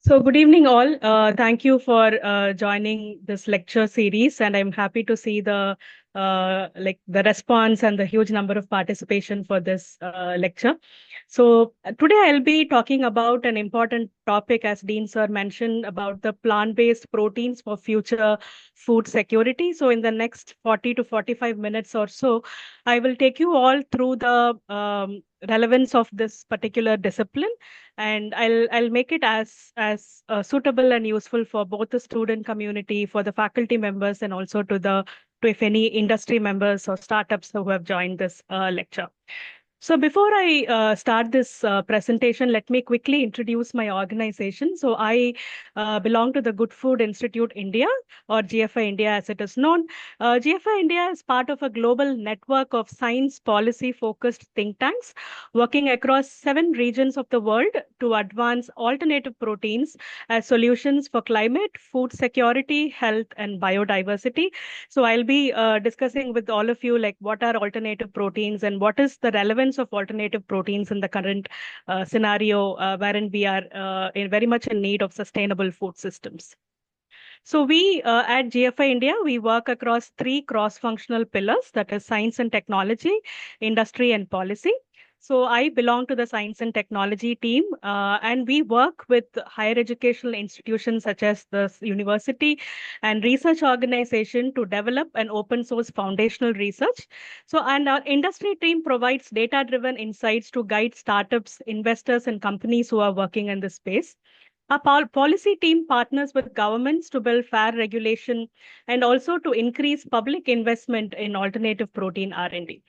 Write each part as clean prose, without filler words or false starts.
So, good evening, all. Thank you for joining this lecture series, and I'm happy to see the response and the huge number of participation for this lecture. So, today I'll be talking about an important topic, as Dean Sir mentioned, about the plant-based proteins for future food security. So, in the next 40 to 45 minutes or so, I will take you all through the relevance of this particular discipline, and I'll make it as suitable and useful for both the student community, for the faculty members, and also to if any industry members or startups who have joined this lecture. So before I start this presentation, let me quickly introduce my organization. So I belong to the Good Food Institute India, or GFI India as it is known. GFI India is part of a global network of science policy focused think tanks working across 7 regions of the world to advance alternative proteins as solutions for climate, food security, health, and biodiversity. So I'll be discussing with all of you like what are alternative proteins and what is the relevance of alternative proteins in the current scenario wherein we are very much in need of sustainable food systems. So we at GFI India, we work across 3 cross-functional pillars, that is science and technology, industry and policy. So I belong to the science and technology team, and we work with higher educational institutions such as the university and research organization to develop an open source foundational research. So, and our industry team provides data-driven insights to guide startups, investors, and companies who are working in this space. Our policy team partners with governments to build fair regulation and also to increase public investment in alternative protein R&D.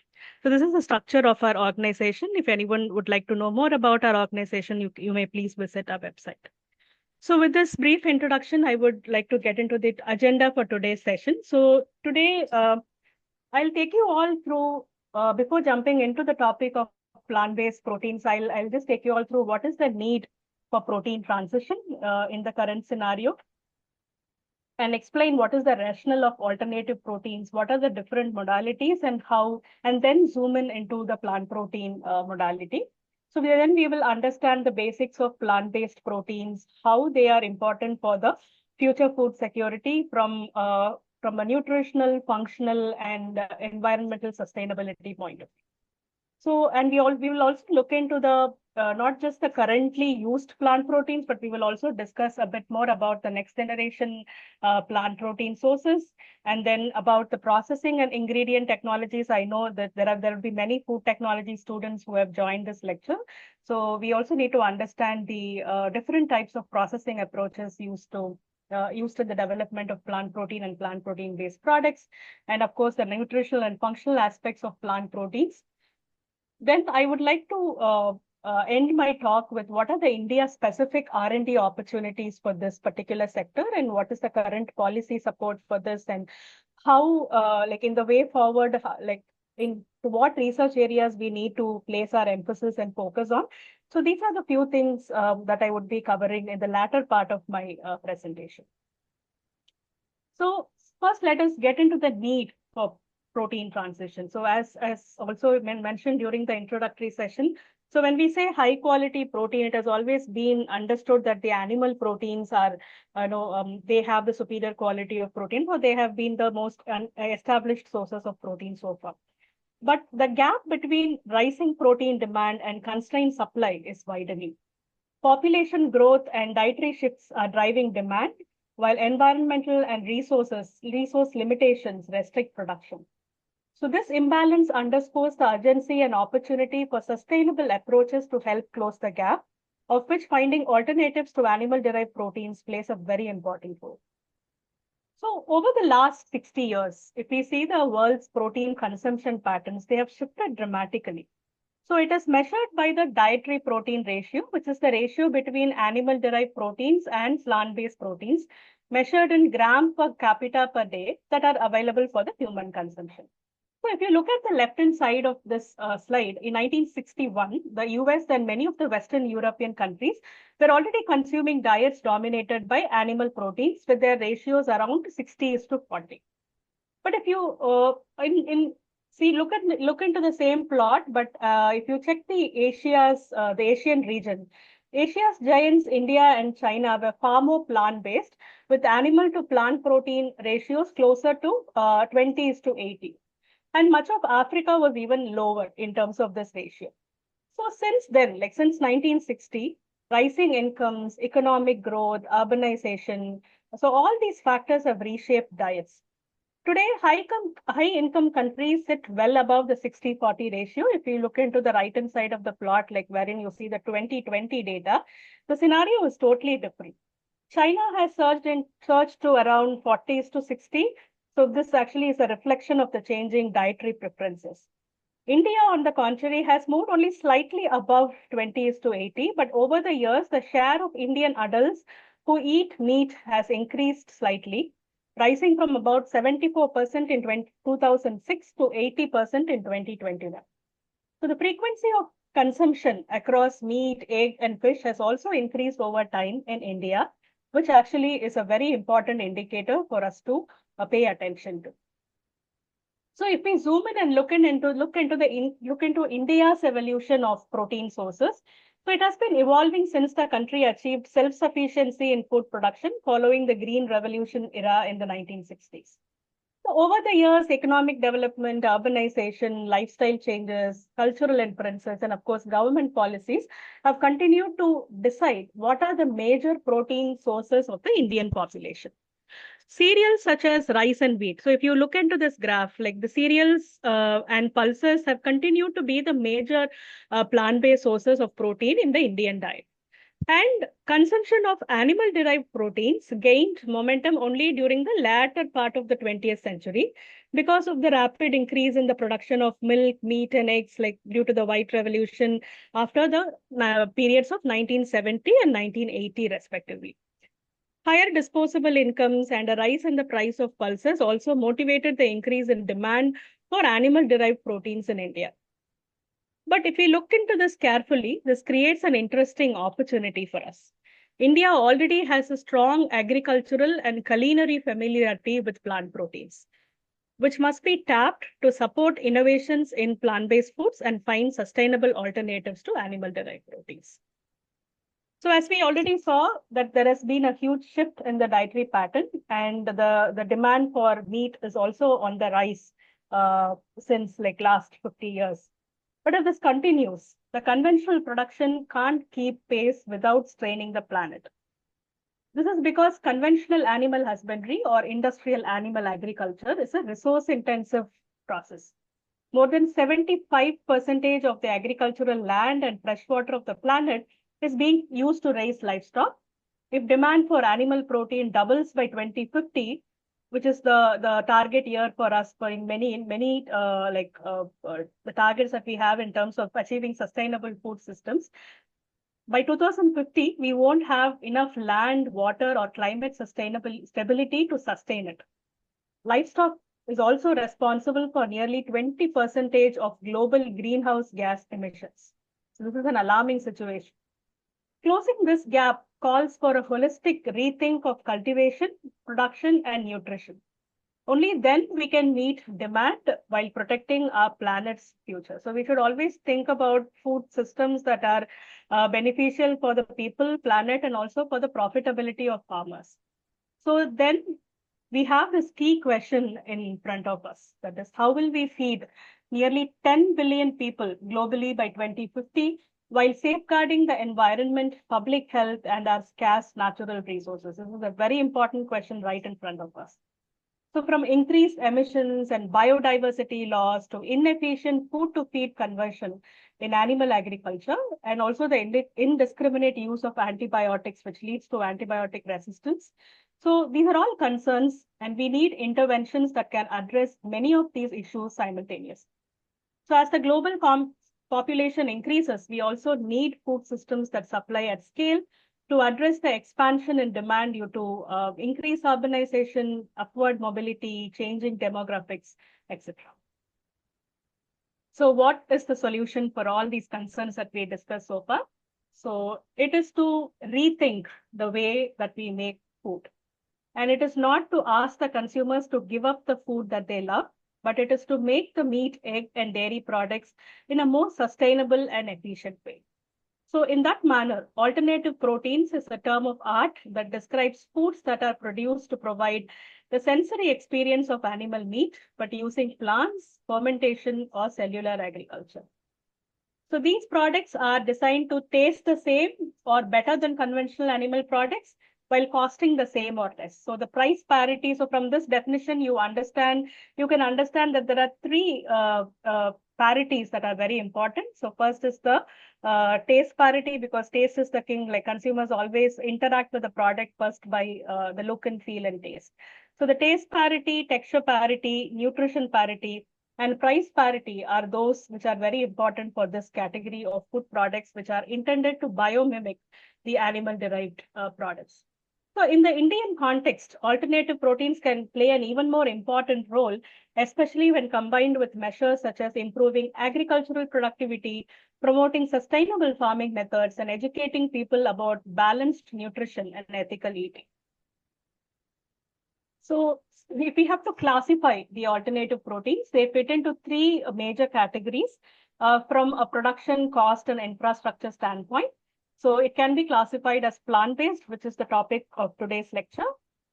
So this is the structure of our organization. If anyone would like to know more about our organization, you may please visit our website. So with this brief introduction, I would like to get into the agenda for today's session. So today, I'll take you all through, before jumping into the topic of plant-based proteins, I'll just take you all through what is the need for protein transition in the current scenario, and explain what is the rationale of alternative proteins, what are the different modalities and how, and then zoom in into the plant protein modality. So then we will understand the basics of plant-based proteins, how they are important for the future food security from a nutritional, functional, and environmental sustainability point of view. So, and we will also look into the not just the currently used plant proteins, but we will also discuss a bit more about the next generation plant protein sources, and then about the processing and ingredient technologies. I know that there will be many food technology students who have joined this lecture. So we also need to understand the different types of processing approaches used in the development of plant protein and plant protein based products, and of course the nutritional and functional aspects of plant proteins. Then I would like to end my talk with what are the India-specific R&D opportunities for this particular sector, and what is the current policy support for this, and how, like in the way forward, like in to what research areas we need to place our emphasis and focus on. So these are the few things that I would be covering in the latter part of my presentation. So first, let us get into the need for protein transition. So as also mentioned during the introductory session, so when we say high quality protein, it has always been understood that the animal proteins are, they have the superior quality of protein, or they have been the most established sources of protein so far. But the gap between rising protein demand and constrained supply is widening. Population growth and dietary shifts are driving demand, while environmental and resource limitations restrict production. So this imbalance underscores the urgency and opportunity for sustainable approaches to help close the gap, of which finding alternatives to animal-derived proteins plays a very important role. So over the last 60 years, if we see the world's protein consumption patterns, they have shifted dramatically. So it is measured by the dietary protein ratio, which is the ratio between animal-derived proteins and plant-based proteins, measured in gram per capita per day that are available for the human consumption. So if you look at the left-hand side of this slide, in 1961, the US and many of the Western European countries were already consuming diets dominated by animal proteins with their ratios around 60:40. But if you look into the same plot, but if you check the Asian region, Asia's giants, India and China, were far more plant-based, with animal to plant protein ratios closer to 20 to 80. And much of Africa was even lower in terms of this ratio. So since then, like since 1960, rising incomes, economic growth, urbanization, so all these factors have reshaped diets. Today, high income countries sit well above the 60-40 ratio. If you look into the right hand side of the plot, like wherein you see the 2020 data, the scenario is totally different. China has surged to around 40s to 60. So this actually is a reflection of the changing dietary preferences. India, on the contrary, has moved only slightly above 20s to 80, but over the years, the share of Indian adults who eat meat has increased slightly, rising from about 74% in 2006 to 80% in 2021. So the frequency of consumption across meat, egg, and fish has also increased over time in India, which actually is a very important indicator for us to pay attention to. So if we zoom in and look into India's evolution of protein sources, so it has been evolving since the country achieved self-sufficiency in food production following the Green Revolution era in the 1960s. So over the years, economic development, urbanization, lifestyle changes, cultural inferences, and of course, government policies have continued to decide what are the major protein sources of the Indian population. Cereals such as rice and wheat. So if you look into this graph, like the cereals and pulses have continued to be the major plant-based sources of protein in the Indian diet. And consumption of animal-derived proteins gained momentum only during the latter part of the 20th century because of the rapid increase in the production of milk, meat, and eggs, like due to the White Revolution after the periods of 1970 and 1980, respectively. Higher disposable incomes and a rise in the price of pulses also motivated the increase in demand for animal-derived proteins in India. But if we look into this carefully, this creates an interesting opportunity for us. India already has a strong agricultural and culinary familiarity with plant proteins, which must be tapped to support innovations in plant-based foods and find sustainable alternatives to animal-derived proteins. So as we already saw that there has been a huge shift in the dietary pattern, and the demand for meat is also on the rise since like last 50 years. But if this continues, the conventional production can't keep pace without straining the planet. This is because conventional animal husbandry or industrial animal agriculture is a resource-intensive process. More than 75% of the agricultural land and freshwater of the planet is being used to raise livestock. If demand for animal protein doubles by 2050, which is the target year for us for in many the targets that we have in terms of achieving sustainable food systems, by 2050, we won't have enough land, water, or climate stability to sustain it. Livestock is also responsible for nearly 20% of global greenhouse gas emissions. So this is an alarming situation. Closing this gap calls for a holistic rethink of cultivation, production, and nutrition. Only then we can meet demand while protecting our planet's future. So we should always think about food systems that are beneficial for the people, planet, and also for the profitability of farmers. So then we have this key question in front of us. That is, how will we feed nearly 10 billion people globally by 2050 while safeguarding the environment, public health, and our scarce natural resources? This is a very important question right in front of us. So from increased emissions and biodiversity loss to inefficient food to feed conversion in animal agriculture, and also the indiscriminate use of antibiotics, which leads to antibiotic resistance. So these are all concerns, and we need interventions that can address many of these issues simultaneously. So as the global population increases, we also need food systems that supply at scale to address the expansion in demand due to increased urbanization, upward mobility, changing demographics, etc. So what is the solution for all these concerns that we discussed so far? So it is to rethink the way that we make food. And it is not to ask the consumers to give up the food that they love, but it is to make the meat, egg, and dairy products in a more sustainable and efficient way. So in that manner, alternative proteins is a term of art that describes foods that are produced to provide the sensory experience of animal meat, but using plants, fermentation, or cellular agriculture. So these products are designed to taste the same or better than conventional animal products while costing the same or less. So the price parity. So from this definition, you can understand that there are three parities that are very important. So first is the taste parity, because taste is the king. Like consumers always interact with the product first by the look and feel and taste. So the taste parity, texture parity, nutrition parity, and price parity are those which are very important for this category of food products, which are intended to biomimic the animal-derived products. So in the Indian context, alternative proteins can play an even more important role, especially when combined with measures such as improving agricultural productivity, promoting sustainable farming methods, and educating people about balanced nutrition and ethical eating. So if we have to classify the alternative proteins, they fit into three major categories from a production, cost, and infrastructure standpoint. So it can be classified as plant-based, which is the topic of today's lecture,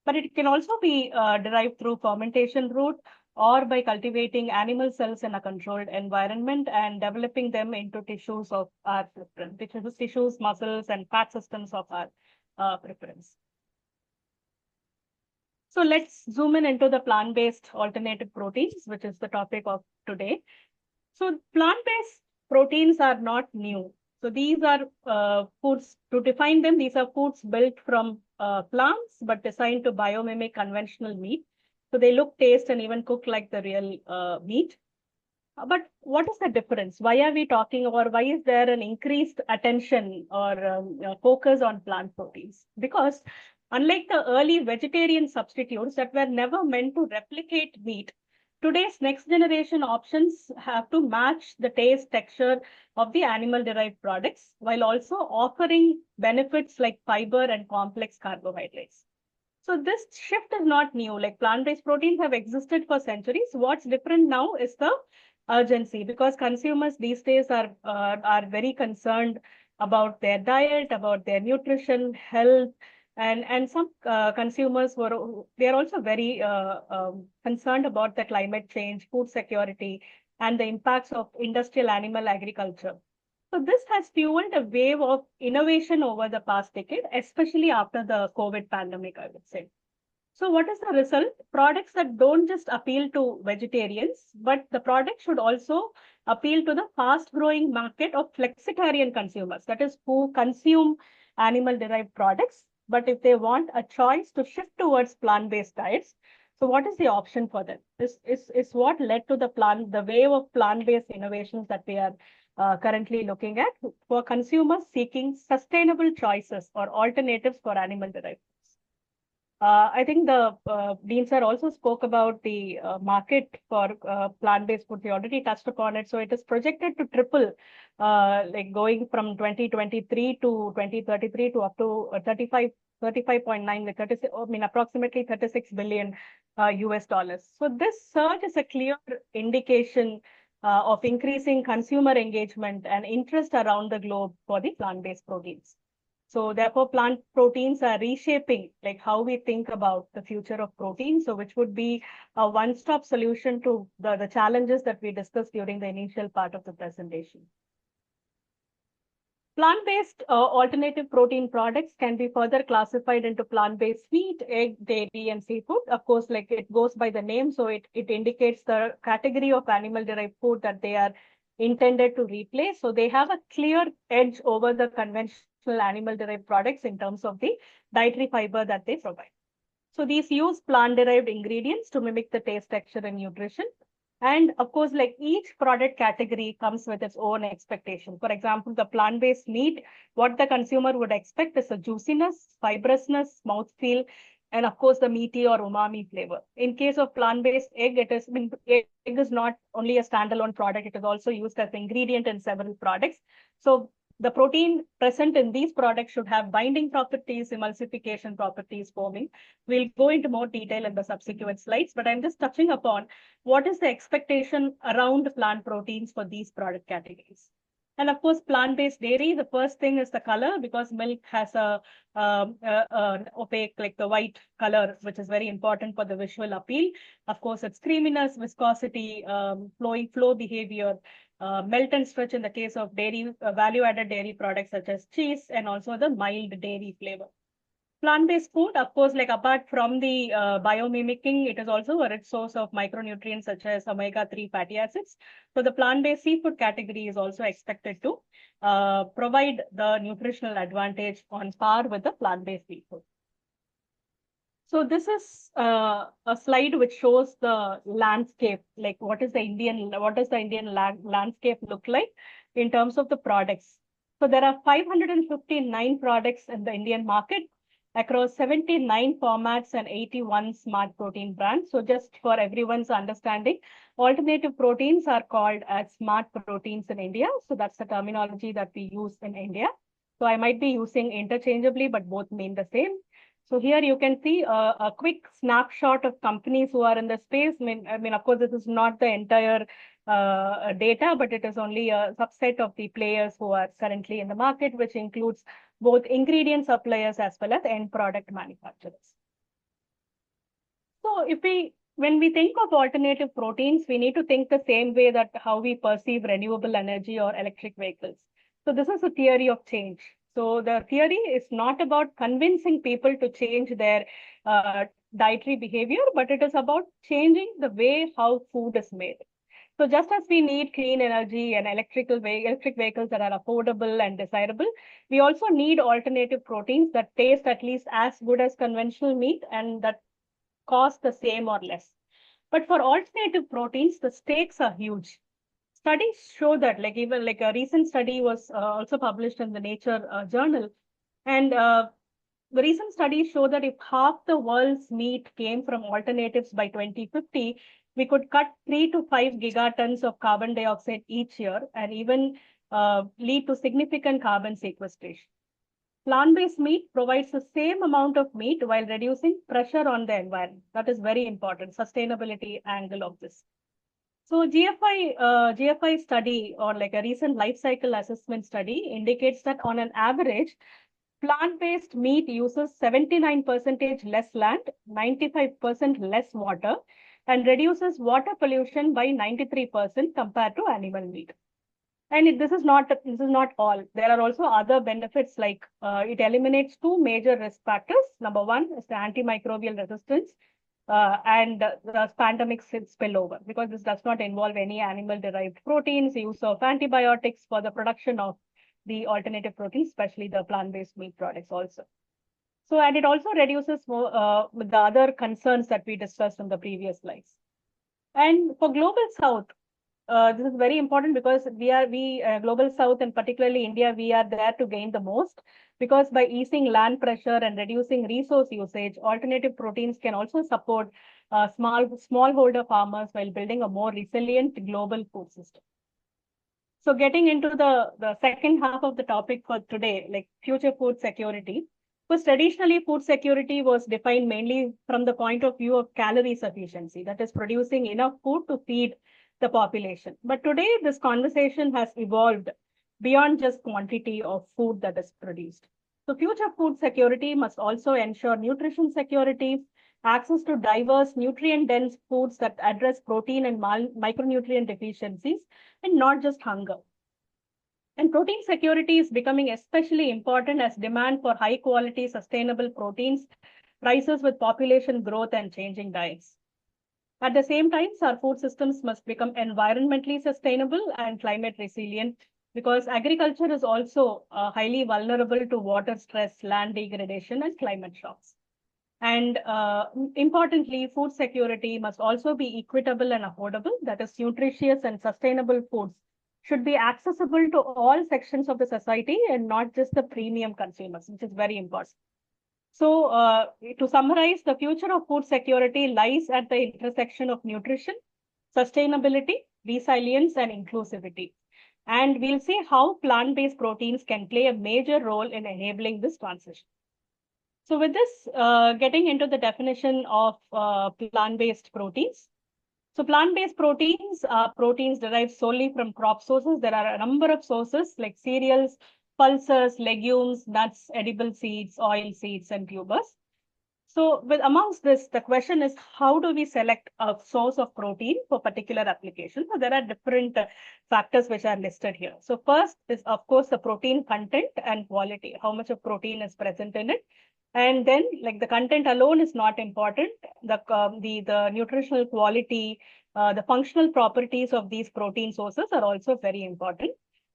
but it can also be derived through fermentation route or by cultivating animal cells in a controlled environment and developing them into tissues of our preference, which is tissues, muscles, and fat systems of our preference. So let's zoom in into the plant-based alternative proteins, which is the topic of today. So plant-based proteins are not new. So these are foods, to define them, these are foods built from plants, but designed to biomimic conventional meat. So they look, taste, and even cook like the real meat. But what is the difference? Why are we talking, or why is there an increased attention or focus on plant proteins? Because unlike the early vegetarian substitutes that were never meant to replicate meat, today's next generation options have to match the taste, texture of the animal-derived products while also offering benefits like fiber and complex carbohydrates. So this shift is not new. Like plant-based proteins have existed for centuries. What's different now is the urgency, because consumers these days are very concerned about their diet, about their nutrition, health, and some consumers they are also very concerned about the climate change, food security, and the impacts of industrial animal agriculture. So this has fueled a wave of innovation over the past decade, especially after the COVID pandemic, I would say. So what is the result? Products that don't just appeal to vegetarians, but the product should also appeal to the fast-growing market of flexitarian consumers, that is, who consume animal-derived products, but if they want a choice to shift towards plant-based diets, so what is the option for them? This is what led to the wave of plant-based innovations that we are currently looking at for consumers seeking sustainable choices or alternatives for animal-derived. I think the Dean sir also spoke about the market for plant-based food. We already touched upon it. So it is projected to triple, like going from 2023 to 2033 to up to 35.9, like 36, I mean, approximately 36 billion US dollars. So this surge is a clear indication of increasing consumer engagement and interest around the globe for the plant-based proteins. So therefore, plant proteins are reshaping like how we think about the future of protein. So which would be a one-stop solution to the challenges that we discussed during the initial part of the presentation. Plant-based alternative protein products can be further classified into plant-based meat, egg, dairy, and seafood. Of course, like it goes by the name, so it indicates the category of animal-derived food that they are intended to replace. So they have a clear edge over the conventional animal-derived products in terms of the dietary fiber that they provide. So these use plant-derived ingredients to mimic the taste, texture, and nutrition. And of course, like each product category comes with its own expectation. For example, the plant-based meat, what the consumer would expect is a juiciness, fibrousness, mouthfeel, and of course, the meaty or umami flavor. In case of plant-based egg, egg is not only a standalone product, it is also used as an ingredient in several products. So the protein present in these products should have binding properties, emulsification properties, foaming. We'll go into more detail in the subsequent slides, but I'm just touching upon what is the expectation around plant proteins for these product categories. And of course, plant-based dairy, the first thing is the color, because milk has an opaque, like the white color, which is very important for the visual appeal. Of course, it's creaminess, viscosity, flow behavior, melt and stretch in the case of dairy, value-added dairy products such as cheese, and also the mild dairy flavor. Plant-based food, of course, like apart from the biomimicking, it is also a rich source of micronutrients such as omega-3 fatty acids. So the plant-based seafood category is also expected to provide the nutritional advantage on par with the plant-based seafood. So this is a slide which shows the landscape, like what does the Indian landscape look like in terms of the products. So there are 559 products in the Indian market across 79 formats and 81 smart protein brands. So just for everyone's understanding, alternative proteins are called as smart proteins in India. So that's the terminology that we use in India. So I might be using interchangeably, but both mean the same. So here you can see a quick snapshot of companies who are in the space. I mean, of course, this is not the entire data, but it is only a subset of the players who are currently in the market, which includes both ingredient suppliers as well as end product manufacturers. So when we think of alternative proteins, we need to think the same way that how we perceive renewable energy or electric vehicles. So this is a theory of change. So the theory is not about convincing people to change their dietary behavior, but it is about changing the way how food is made. So just as we need clean energy and electric vehicles that are affordable and desirable, we also need alternative proteins that taste at least as good as conventional meat and that cost the same or less. But for alternative proteins, the stakes are huge. Studies show that, like even like a recent study was also published in the Nature journal, and the recent studies show that if half the world's meat came from alternatives by 2050, we could cut 3 to 5 gigatons of carbon dioxide each year and even lead to significant carbon sequestration. Plant-based meat provides the same amount of meat while reducing pressure on the environment. That is very important, sustainability angle of this. So GFI study, or like a recent life cycle assessment study, indicates that on an average, plant-based meat uses 79% less land, 95% less water, and reduces water pollution by 93% compared to animal meat. And this is not all. There are also other benefits, like it eliminates two major risk factors. Number one is the antimicrobial resistance and the pandemic spillover, because this does not involve any animal-derived proteins, use of antibiotics for the production of the alternative proteins, especially the plant-based meat products also. So, and it also reduces with the other concerns that we discussed in the previous slides. And for Global South, this is very important because Global South and particularly India, we are there to gain the most, because by easing land pressure and reducing resource usage, alternative proteins can also support smallholder farmers while building a more resilient global food system. So getting into the second half of the topic for today, like future food security. Because traditionally, food security was defined mainly from the point of view of calorie sufficiency, that is producing enough food to feed the population. But today, this conversation has evolved beyond just quantity of food that is produced. So future food security must also ensure nutrition security, access to diverse nutrient-dense foods that address protein and micronutrient deficiencies, and not just hunger. And protein security is becoming especially important as demand for high-quality, sustainable proteins rises with population growth and changing diets. At the same time, our food systems must become environmentally sustainable and climate resilient, because agriculture is also highly vulnerable to water stress, land degradation, and climate shocks. And importantly, food security must also be equitable and affordable. That is, nutritious and sustainable foods should be accessible to all sections of the society and not just the premium consumers, which is very important. So to summarize, the future of food security lies at the intersection of nutrition, sustainability, resilience, and inclusivity. And we'll see how plant-based proteins can play a major role in enabling this transition. So with this, getting into the definition of plant-based proteins. So plant-based proteins are proteins derived solely from crop sources. There are a number of sources like cereals, pulses, legumes, nuts, edible seeds, oil seeds, and tubers. So with amongst this, the question is, how do we select a source of protein for particular application? So there are different factors which are listed here. So first is, of course, the protein content and quality, how much of protein is present in it. And then, like, the content alone is not important. The nutritional quality, the functional properties of these protein sources are also very important.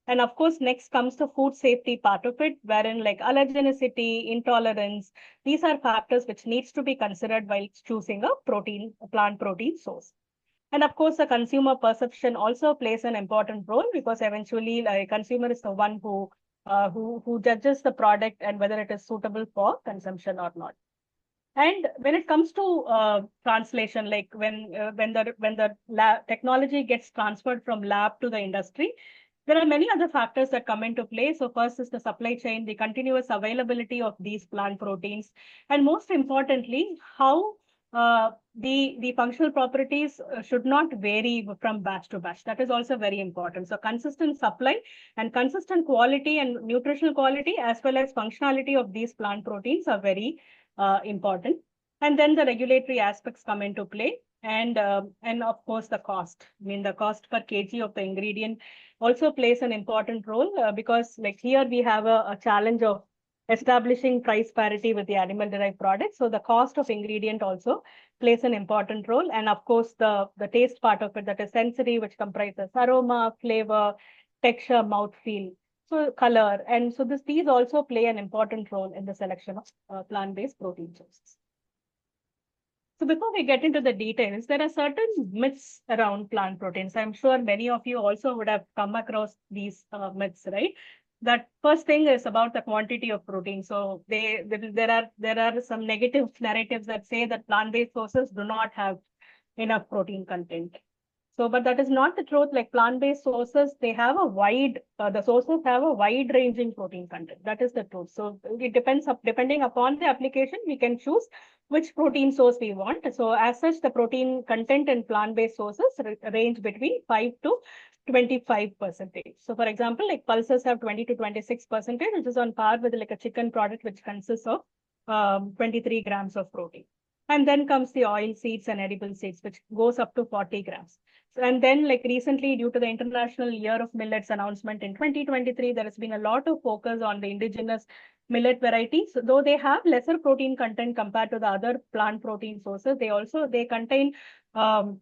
And of course, next comes the food safety part of it, wherein like allergenicity, intolerance, these are factors which needs to be considered while choosing a plant protein source. And of course, the consumer perception also plays an important role, because eventually, like, consumer is the one who judges the product and whether it is suitable for consumption or not. And when it comes to translation, like when the technology gets transferred from lab to the industry, there are many other factors that come into play. So first is the supply chain, the continuous availability of these plant proteins, and most importantly, how the functional properties should not vary from batch to batch. That is also very important. So consistent supply and consistent quality and nutritional quality, as well as functionality of these plant proteins, are very important. And then the regulatory aspects come into play. And of course, the cost. I mean, the cost per kg of the ingredient also plays an important role, because like here we have a challenge of establishing price parity with the animal derived products. So the cost of ingredient also plays an important role. And of course, the taste part of it, that is sensory, which comprises aroma, flavor, texture, mouthfeel, so color. And so these also play an important role in the selection of plant-based protein sources. So before we get into the details, there are certain myths around plant proteins. I'm sure many of you also would have come across these myths, right? That first thing is about the quantity of protein. So there are some negative narratives that say that plant-based sources do not have enough protein content. So, but that is not the truth. Like plant-based sources, they have the sources have a wide-ranging protein content. That is the truth. So it depending upon the application, we can choose which protein source we want. So as such, the protein content in plant-based sources range between 5 to 25%. So for example, like pulses have 20 to 26%, which is on par with like a chicken product, which consists of 23 grams of protein. And then comes the oil seeds and edible seeds, which goes up to 40 grams. And then, like recently, due to the International Year of Millets announcement in 2023, there has been a lot of focus on the indigenous millet varieties. Though they have lesser protein content compared to the other plant protein sources, they contain good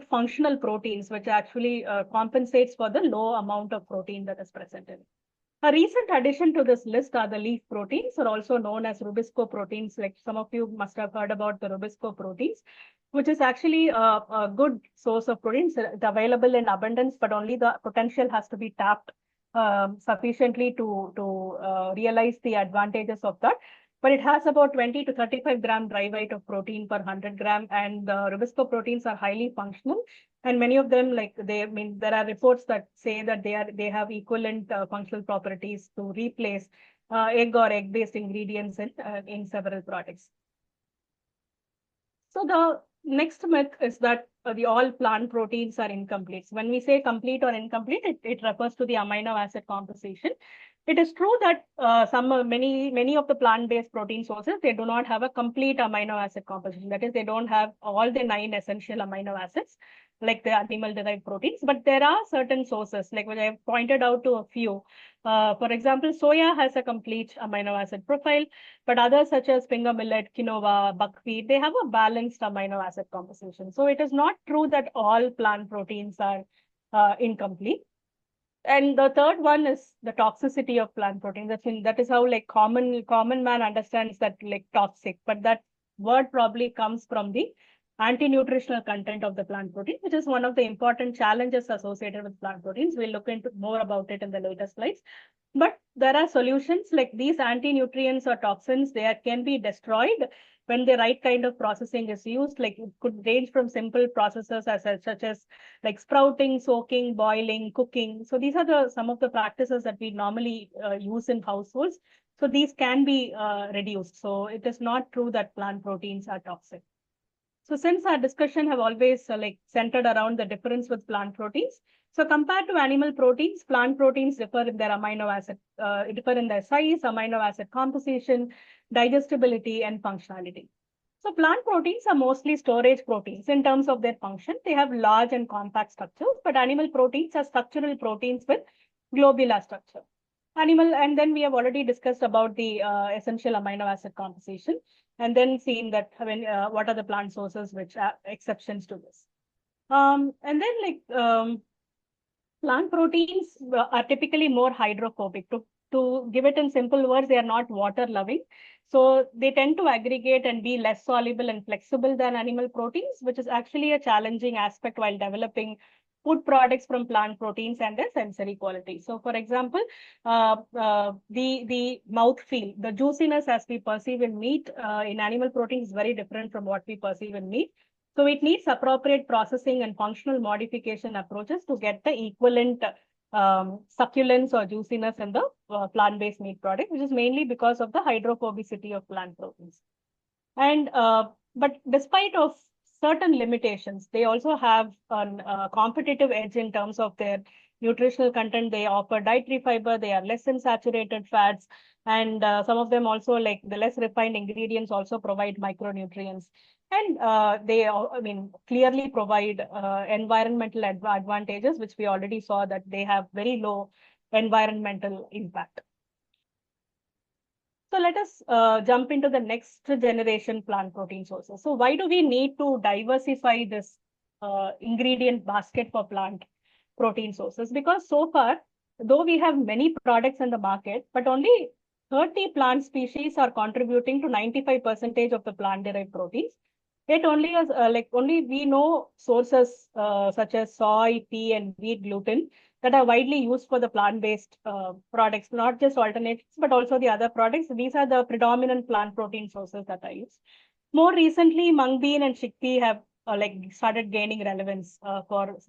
functional proteins, which actually compensates for the low amount of protein that is present in it. A recent addition to this list are the leaf proteins, or also known as rubisco proteins. Like some of you must have heard about the rubisco proteins, which is actually a good source of proteins. It's available in abundance, but only the potential has to be tapped sufficiently to realize the advantages of that. But it has about 20 to 35 gram dry weight of protein per 100 gram, and the rubisco proteins are highly functional. And many of them, there are reports that say that they have equivalent functional properties to replace egg or egg-based ingredients in several products. So the next myth is that all plant proteins are incomplete. So when we say complete or incomplete, it refers to the amino acid composition. It is true that many of the plant-based protein sources, they do not have a complete amino acid composition. That is, they don't have all the 9 essential amino acids like the animal-derived proteins. But there are certain sources, like which I have pointed out to a few. For example, soya has a complete amino acid profile, but others such as finger millet, quinoa, buckwheat, they have a balanced amino acid composition. So it is not true that all plant proteins are incomplete. And the third one is the toxicity of plant proteins. That is how like common man understands that like toxic, but that word probably comes from the anti-nutritional content of the plant protein, which is one of the important challenges associated with plant proteins. We'll look into more about it in the later slides. But there are solutions like these anti-nutrients or toxins, they can be destroyed when the right kind of processing is used. Like it could range from simple processes such as like sprouting, soaking, boiling, cooking. So these are some of the practices that we normally use in households. So these can be reduced. So it is not true that plant proteins are toxic. So since our discussion have always centered around the difference with plant proteins, so compared to animal proteins, plant proteins differ in their differ in their size, amino acid composition, digestibility, and functionality. So plant proteins are mostly storage proteins in terms of their function. They have large and compact structures, but animal proteins are structural proteins with globular structure. And then we have already discussed about the essential amino acid composition, and then seen that what are the plant sources which are exceptions to this. And then plant proteins are typically more hydrophobic. To give it in simple words, they are not water loving. So they tend to aggregate and be less soluble and flexible than animal proteins, which is actually a challenging aspect while developing food products from plant proteins and their sensory quality. So for example, the mouth feel, the juiciness as we perceive in meat in animal proteins is very different from what we perceive in meat. So it needs appropriate processing and functional modification approaches to get the equivalent succulence or juiciness in the plant-based meat product, which is mainly because of the hydrophobicity of plant proteins. And but despite of certain limitations, they also have a competitive edge in terms of their nutritional content. They offer dietary fiber, they are less in saturated fats, and some of them also, like the less refined ingredients, also provide micronutrients. And clearly provide environmental advantages, which we already saw that they have very low environmental impact. So let us jump into the next generation plant protein sources. So why do we need to diversify this ingredient basket for plant protein sources? Because so far, though we have many products in the market, but only 30 plant species are contributing to 95% of the plant-derived proteins. It only has only we know sources such as soy, pea, and wheat gluten that are widely used for the plant-based products, not just alternatives, but also the other products. These are the predominant plant protein sources that are used. More recently, mung bean and chickpea have started gaining relevance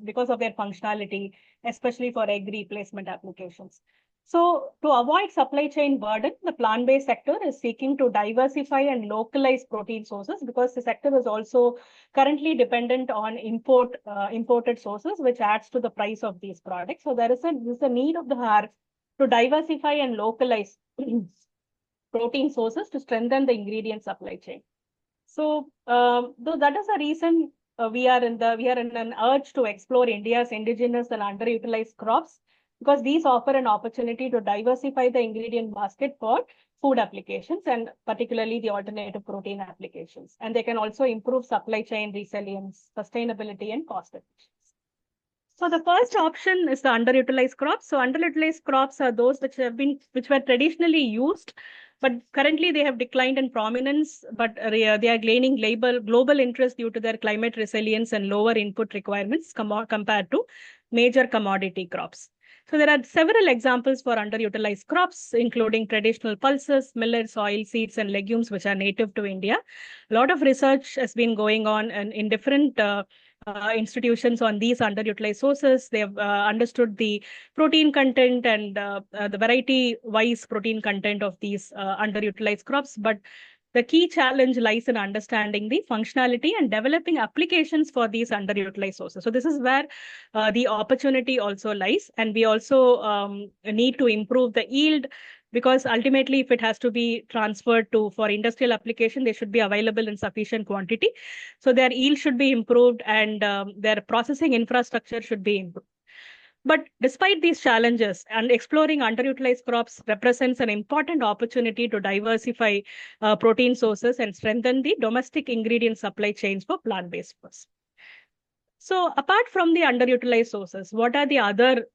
because of their functionality, especially for egg replacement applications. So to avoid supply chain burden, the plant-based sector is seeking to diversify and localize protein sources, because the sector is also currently dependent on imported sources, which adds to the price of these products. So there is a need of the hour to diversify and localize protein sources to strengthen the ingredient supply chain. So though that is the reason we are in an urge to explore India's indigenous and underutilized crops, because these offer an opportunity to diversify the ingredient basket for food applications, and particularly the alternative protein applications. And they can also improve supply chain resilience, sustainability, and cost efficiency. So the first option is the underutilized crops. So underutilized crops are those which were traditionally used, but currently they have declined in prominence, but they are gaining global interest due to their climate resilience and lower input requirements compared to major commodity crops. So there are several examples for underutilized crops, including traditional pulses, millets, oilseeds, and legumes, which are native to India. A lot of research has been going on in different institutions on these underutilized sources. They have understood the protein content and the variety-wise protein content of these underutilized crops. But the key challenge lies in understanding the functionality and developing applications for these underutilized sources. So this is where the opportunity also lies. And we also need to improve the yield, because ultimately, if it has to be transferred for industrial application, they should be available in sufficient quantity. So their yield should be improved, and their processing infrastructure should be improved. But despite these challenges, and exploring underutilized crops represents an important opportunity to diversify protein sources and strengthen the domestic ingredient supply chains for plant-based foods. So apart from the underutilized sources, what are the other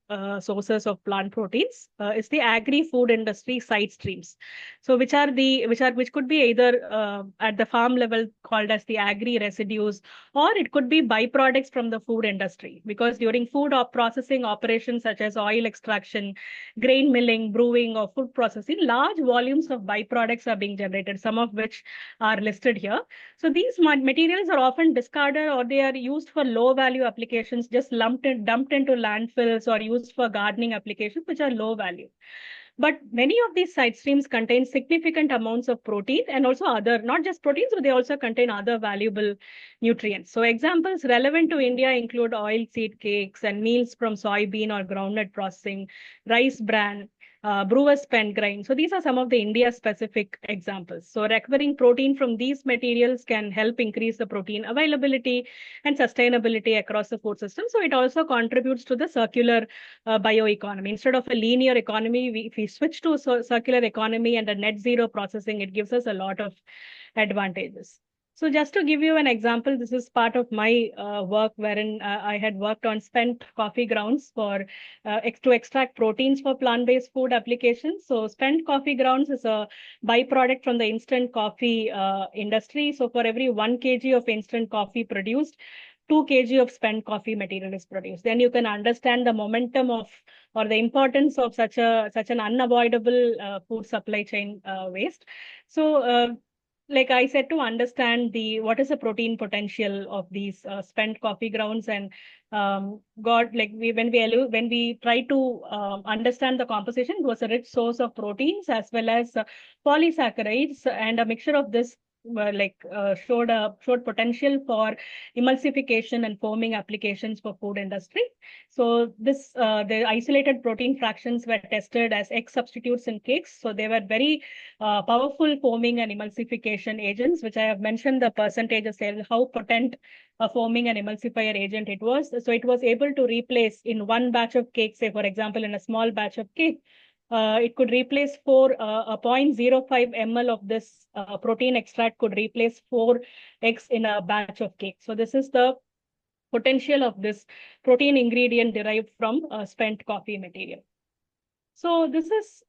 sources of plant proteins? It's the agri-food industry side streams. So which could be either at the farm level called as the agri residues, or it could be byproducts from the food industry. Because during food processing operations such as oil extraction, grain milling, brewing, or food processing, large volumes of byproducts are being generated, some of which are listed here. So these materials are often discarded, or they are used for low value applications, just dumped into landfills, or used for gardening applications, which are low value. But many of these side streams contain significant amounts of protein and also other, not just proteins, but they also contain other valuable nutrients. So examples relevant to India include oil seed cakes and meals from soybean or groundnut processing, rice bran, brewer's spent grain. So these are some of the India-specific examples. So recovering protein from these materials can help increase the protein availability and sustainability across the food system. So it also contributes to the circular bioeconomy. Instead of a linear economy, if we switch to circular economy and a net zero processing, it gives us a lot of advantages. So just to give you an example, this is part of my work wherein I had worked on spent coffee grounds for to extract proteins for plant-based food applications. So spent coffee grounds is a byproduct from the instant coffee industry. So for every 1 kg of instant coffee produced, 2 kg of spent coffee material is produced. Then you can understand the momentum of or the importance of such an unavoidable food supply chain waste. So like I said, to understand what is the protein potential of these spent coffee grounds, and got like when we try to understand the composition, it was a rich source of proteins as well as polysaccharides, and a mixture of this showed potential for emulsification and foaming applications for food industry. So the isolated protein fractions were tested as egg substitutes in cakes. So they were very powerful foaming and emulsification agents, which I have mentioned the percentages there, how potent a foaming and emulsifier agent it was. So it was able to replace in one batch of cake, say for example, in a small batch of cake, it could replace 0.05 ml of this protein extract could replace 4 eggs in a batch of cake. So this is the potential of this protein ingredient derived from spent coffee material. So this is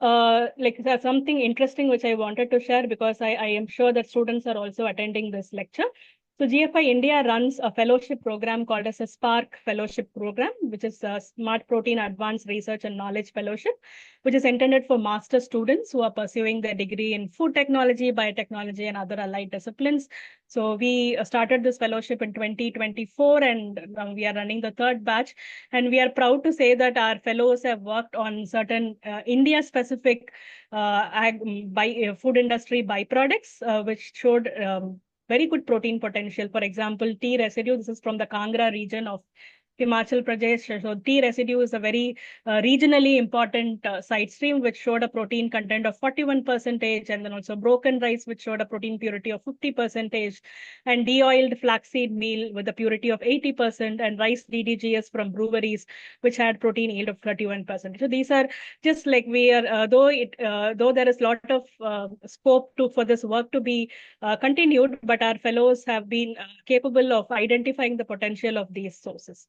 something interesting which I wanted to share because I am sure that students are also attending this lecture. So GFI India runs a fellowship program called as a Spark Fellowship Program, which is a Smart Protein Advanced Research and Knowledge Fellowship, which is intended for master students who are pursuing their degree in food technology, biotechnology, and other allied disciplines. So we started this fellowship in 2024, and we are running the third batch. And we are proud to say that our fellows have worked on certain India-specific food industry byproducts, which showed very good protein potential. For example, tea residue. This is from the Kangra region of Himachal Pradesh. So tea residue is a very regionally important side stream, which showed a protein content of 41%, and then also broken rice, which showed a protein purity of 50%, and de-oiled flaxseed meal with a purity of 80%, and rice DDGS from breweries, which had protein yield of 31%. So these are just like we are, though there is a lot of scope for this work to be continued, but our fellows have been capable of identifying the potential of these sources.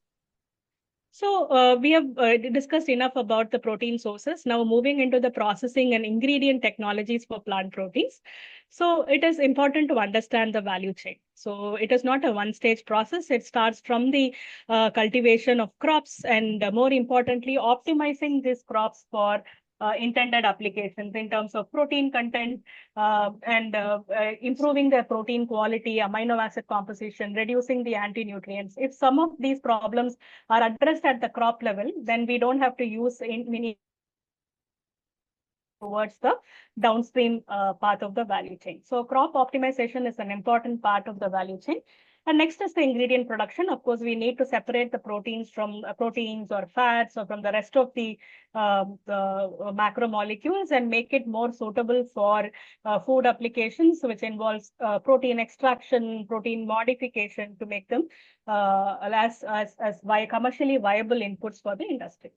So we have discussed enough about the protein sources. Now moving into the processing and ingredient technologies for plant proteins. So it is important to understand the value chain. So it is not a one-stage process. It starts from the cultivation of crops and more importantly, optimizing these crops for intended applications in terms of protein content and improving their protein quality, amino acid composition, reducing the anti-nutrients. If some of these problems are addressed at the crop level, then we don't have to use many towards the downstream part of the value chain. So crop optimization is an important part of the value chain. And next is the ingredient production. Of course, we need to separate the proteins from proteins or fats or from the rest of the macromolecules and make it more suitable for food applications, which involves protein extraction, protein modification to make them as commercially viable inputs for the industry.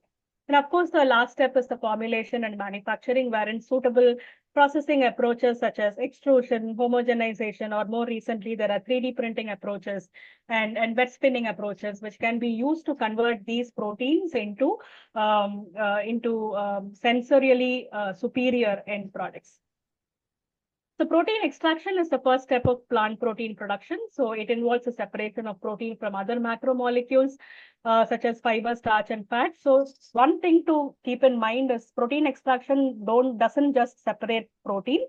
And of course, the last step is the formulation and manufacturing, wherein suitable processing approaches such as extrusion, homogenization, or more recently, there are 3D printing approaches and wet spinning approaches, which can be used to convert these proteins into sensorially superior end products. So protein extraction is the first step of plant protein production. So it involves the separation of protein from other macromolecules, such as fiber, starch, and fat. So one thing to keep in mind is protein extraction doesn't just separate protein,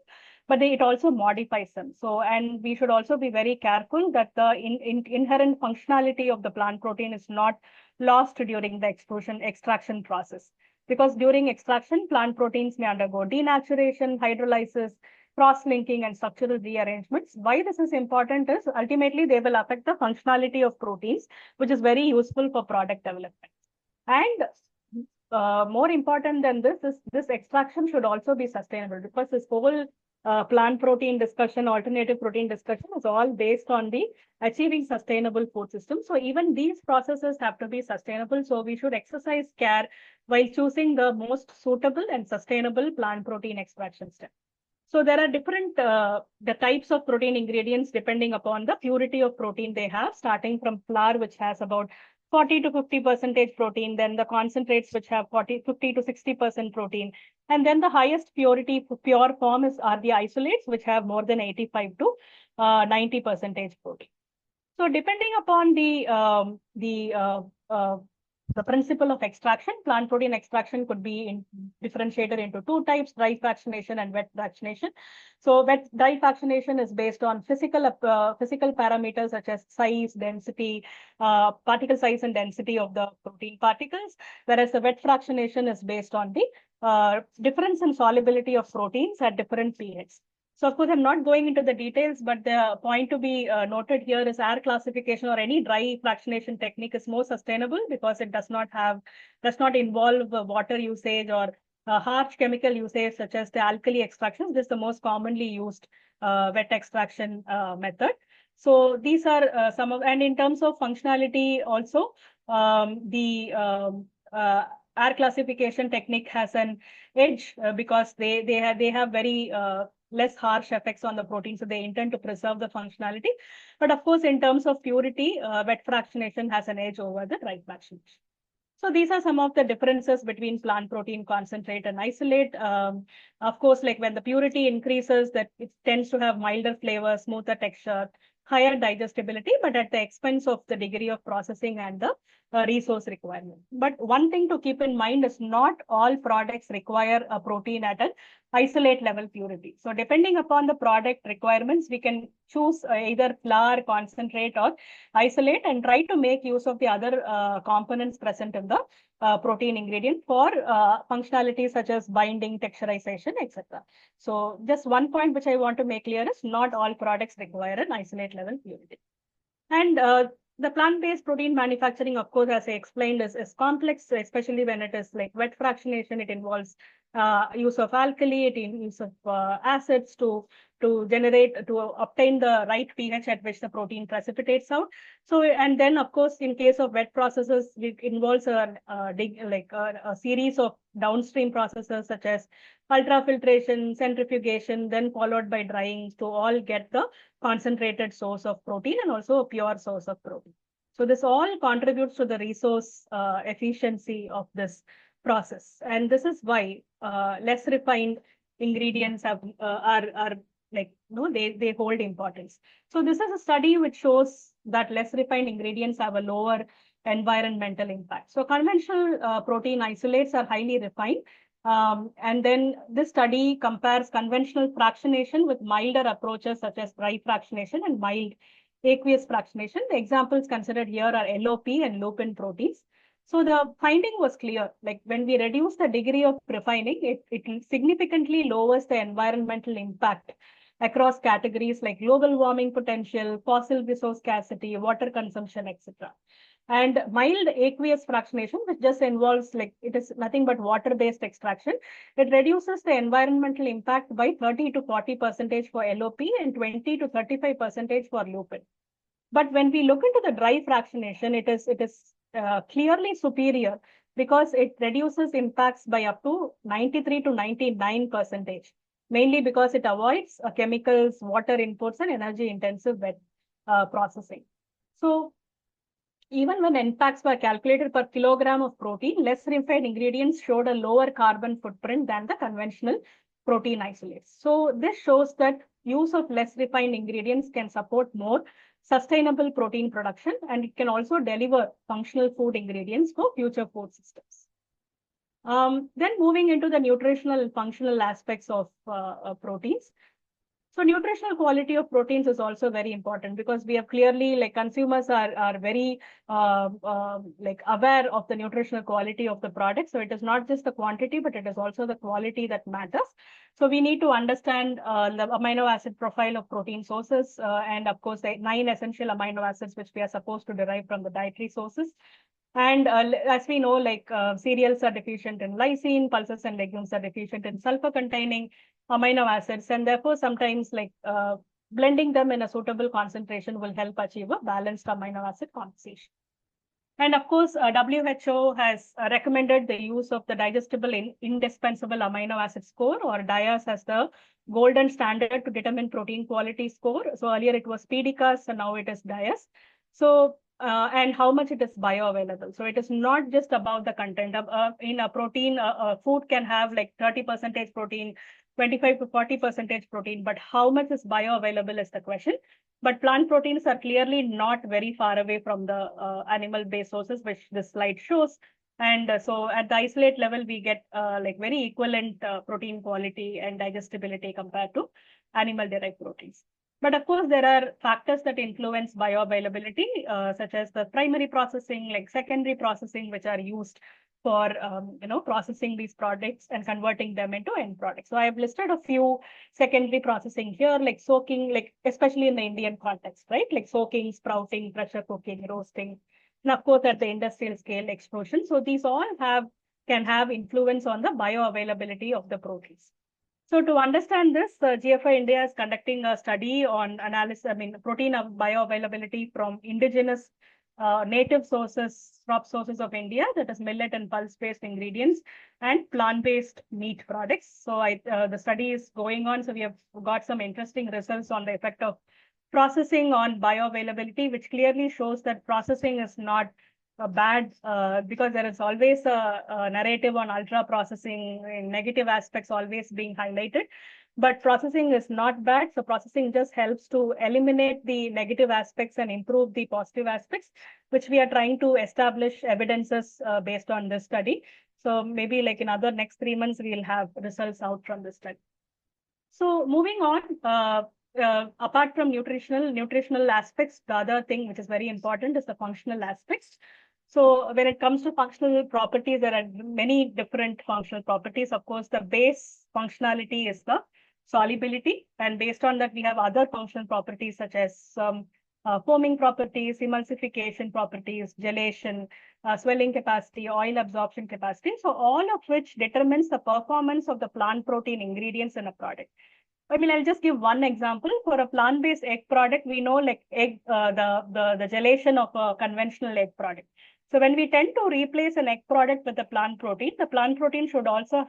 but it also modifies them. So, and we should also be very careful that the inherent functionality of the plant protein is not lost during the extraction process. because during extraction, plant proteins may undergo denaturation, hydrolysis, cross-linking, and structural rearrangements. Why this is important is ultimately they will affect the functionality of proteins, which is very useful for product development. And more important than this is this extraction should also be sustainable, because this whole plant protein discussion, alternative protein discussion is all based on the achieving sustainable food system. So even these processes have to be sustainable. So we should exercise care while choosing the most suitable and sustainable plant protein extraction step. So there are different the types of protein ingredients depending upon the purity of protein they have, starting from flour, which has about 40 to 50% protein, then the concentrates which have 50 to 60% protein, and then the highest purity pure form are the isolates, which have more than 85 to 90% protein. So depending upon the principle of extraction, plant protein extraction could be differentiated into two types: dry fractionation and wet fractionation. So dry fractionation is based on physical parameters such as size, density, particle size and density of the protein particles, whereas the wet fractionation is based on the difference in solubility of proteins at different pHs. So of course, I'm not going into the details, but the point to be noted here is air classification or any dry fractionation technique is more sustainable because it does not involve water usage or harsh chemical usage such as the alkali extractions. This is the most commonly used wet extraction method. So these are some of, and in terms of functionality also, the air classification technique has an edge because they have very less harsh effects on the protein, so they intend to preserve the functionality. But of course, in terms of purity, wet fractionation has an edge over the dry fractionation. So these are some of the differences between plant protein concentrate and isolate. Of course, like when the purity increases, that it tends to have milder flavor, smoother texture, higher digestibility, but at the expense of the degree of processing and the resource requirement. But one thing to keep in mind is not all products require a protein at an isolate level purity. So depending upon the product requirements, we can choose either flour, concentrate, or isolate and try to make use of the other components present in the protein ingredient for functionalities such as binding, texturization, etc. So just one point which I want to make clear is not all products require an isolate level purity. And the plant-based protein manufacturing, of course, as I explained, is complex, especially when it is like wet fractionation. It involves use of alkali, use of acids to obtain the right pH at which the protein precipitates out. So, and then of course, in case of wet processes, it involves a series of downstream processes such as ultrafiltration, centrifugation, then followed by drying to all get the concentrated source of protein and also a pure source of protein. So this all contributes to the resource efficiency of this process, and this is why less refined ingredients are like, they hold importance. So this is a study which shows that less refined ingredients have a lower environmental impact. So conventional protein isolates are highly refined. And then this study compares conventional fractionation with milder approaches such as dry fractionation and mild aqueous fractionation. The examples considered here are LOP and lupin proteins. So the finding was clear, like when we reduce the degree of refining, it significantly lowers the environmental impact across categories like global warming potential, fossil resource scarcity, water consumption, etc. And mild aqueous fractionation, which just involves, like, it is nothing but water-based extraction. It reduces the environmental impact by 30 to 40% for LOP and 20 to 35% for lupin. But when we look into the dry fractionation, it is clearly superior because it reduces impacts by up to 93 to 99%, mainly because it avoids chemicals, water inputs, and energy-intensive wet processing. So even when impacts were calculated per kilogram of protein, less refined ingredients showed a lower carbon footprint than the conventional protein isolates. So this shows that use of less refined ingredients can support more sustainable protein production, and it can also deliver functional food ingredients for future food systems. Then moving into the nutritional and functional aspects of proteins. So nutritional quality of proteins is also very important because we have clearly, like, consumers are very like aware of the nutritional quality of the product. So it is not just the quantity, but it is also the quality that matters. So we need to understand the amino acid profile of protein sources, and of course the 9 essential amino acids which we are supposed to derive from the dietary sources. And as we know, like, cereals are deficient in lysine, pulses and legumes are deficient in sulfur-containing amino acids, and therefore sometimes, like, blending them in a suitable concentration will help achieve a balanced amino acid composition. And of course, WHO has recommended the use of the digestible indispensable amino acid score, or DIAS, as the golden standard to determine protein quality score. So earlier it was PDCAS, and now it is DIAS. So and how much it is bioavailable. So it is not just about the content. In a protein, food can have like 30% protein, 25 to 40% protein, but how much is bioavailable is the question. But plant proteins are clearly not very far away from the animal-based sources, which this slide shows. And so at the isolate level, we get like very equivalent protein quality and digestibility compared to animal-derived proteins. But of course, there are factors that influence bioavailability, such as the primary processing, like secondary processing, which are used for processing these products and converting them into end products. So I have listed a few secondary processing here, like soaking, like especially in the Indian context, right? Like soaking, sprouting, pressure cooking, roasting, and of course at the industrial scale, extrusion. So these all can have influence on the bioavailability of the proteins. So to understand this, GFI India is conducting a study on protein bioavailability from indigenous native sources, crop sources of India, that is millet and pulse-based ingredients, and plant-based meat products. So the study is going on. So we have got some interesting results on the effect of processing on bioavailability, which clearly shows that processing is not bad, because there is always a narrative on ultra processing and negative aspects always being highlighted. But processing is not bad. So processing just helps to eliminate the negative aspects and improve the positive aspects, which we are trying to establish evidences based on this study. So maybe like in other next 3 months, we'll have results out from this study. So moving on, apart from nutritional aspects, the other thing which is very important is the functional aspects. So when it comes to functional properties, there are many different functional properties. Of course, the base functionality is the solubility. And based on that, we have other functional properties such as foaming properties, emulsification properties, gelation, swelling capacity, oil absorption capacity. So all of which determines the performance of the plant protein ingredients in a product. I mean, I'll just give one example. For a plant-based egg product, we know like egg, the gelation of a conventional egg product. So when we tend to replace an egg product with a plant protein should also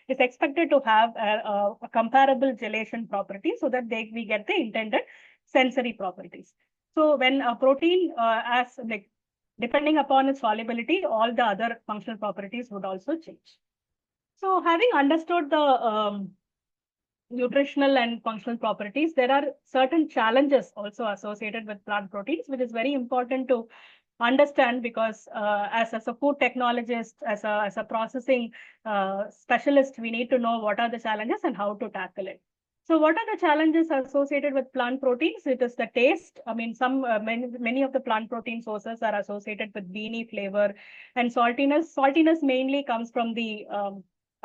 is expected to have a comparable gelation property so that we get the intended sensory properties. So when a protein, depending upon its solubility, all the other functional properties would also change. So having understood the nutritional and functional properties, there are certain challenges also associated with plant proteins, which is very important to understand because as a food technologist, as a processing specialist, we need to know what are the challenges and how to tackle it. So what are the challenges associated with plant proteins? It is the taste. I mean, many of the plant protein sources are associated with beany flavor and saltiness. Saltiness mainly comes from the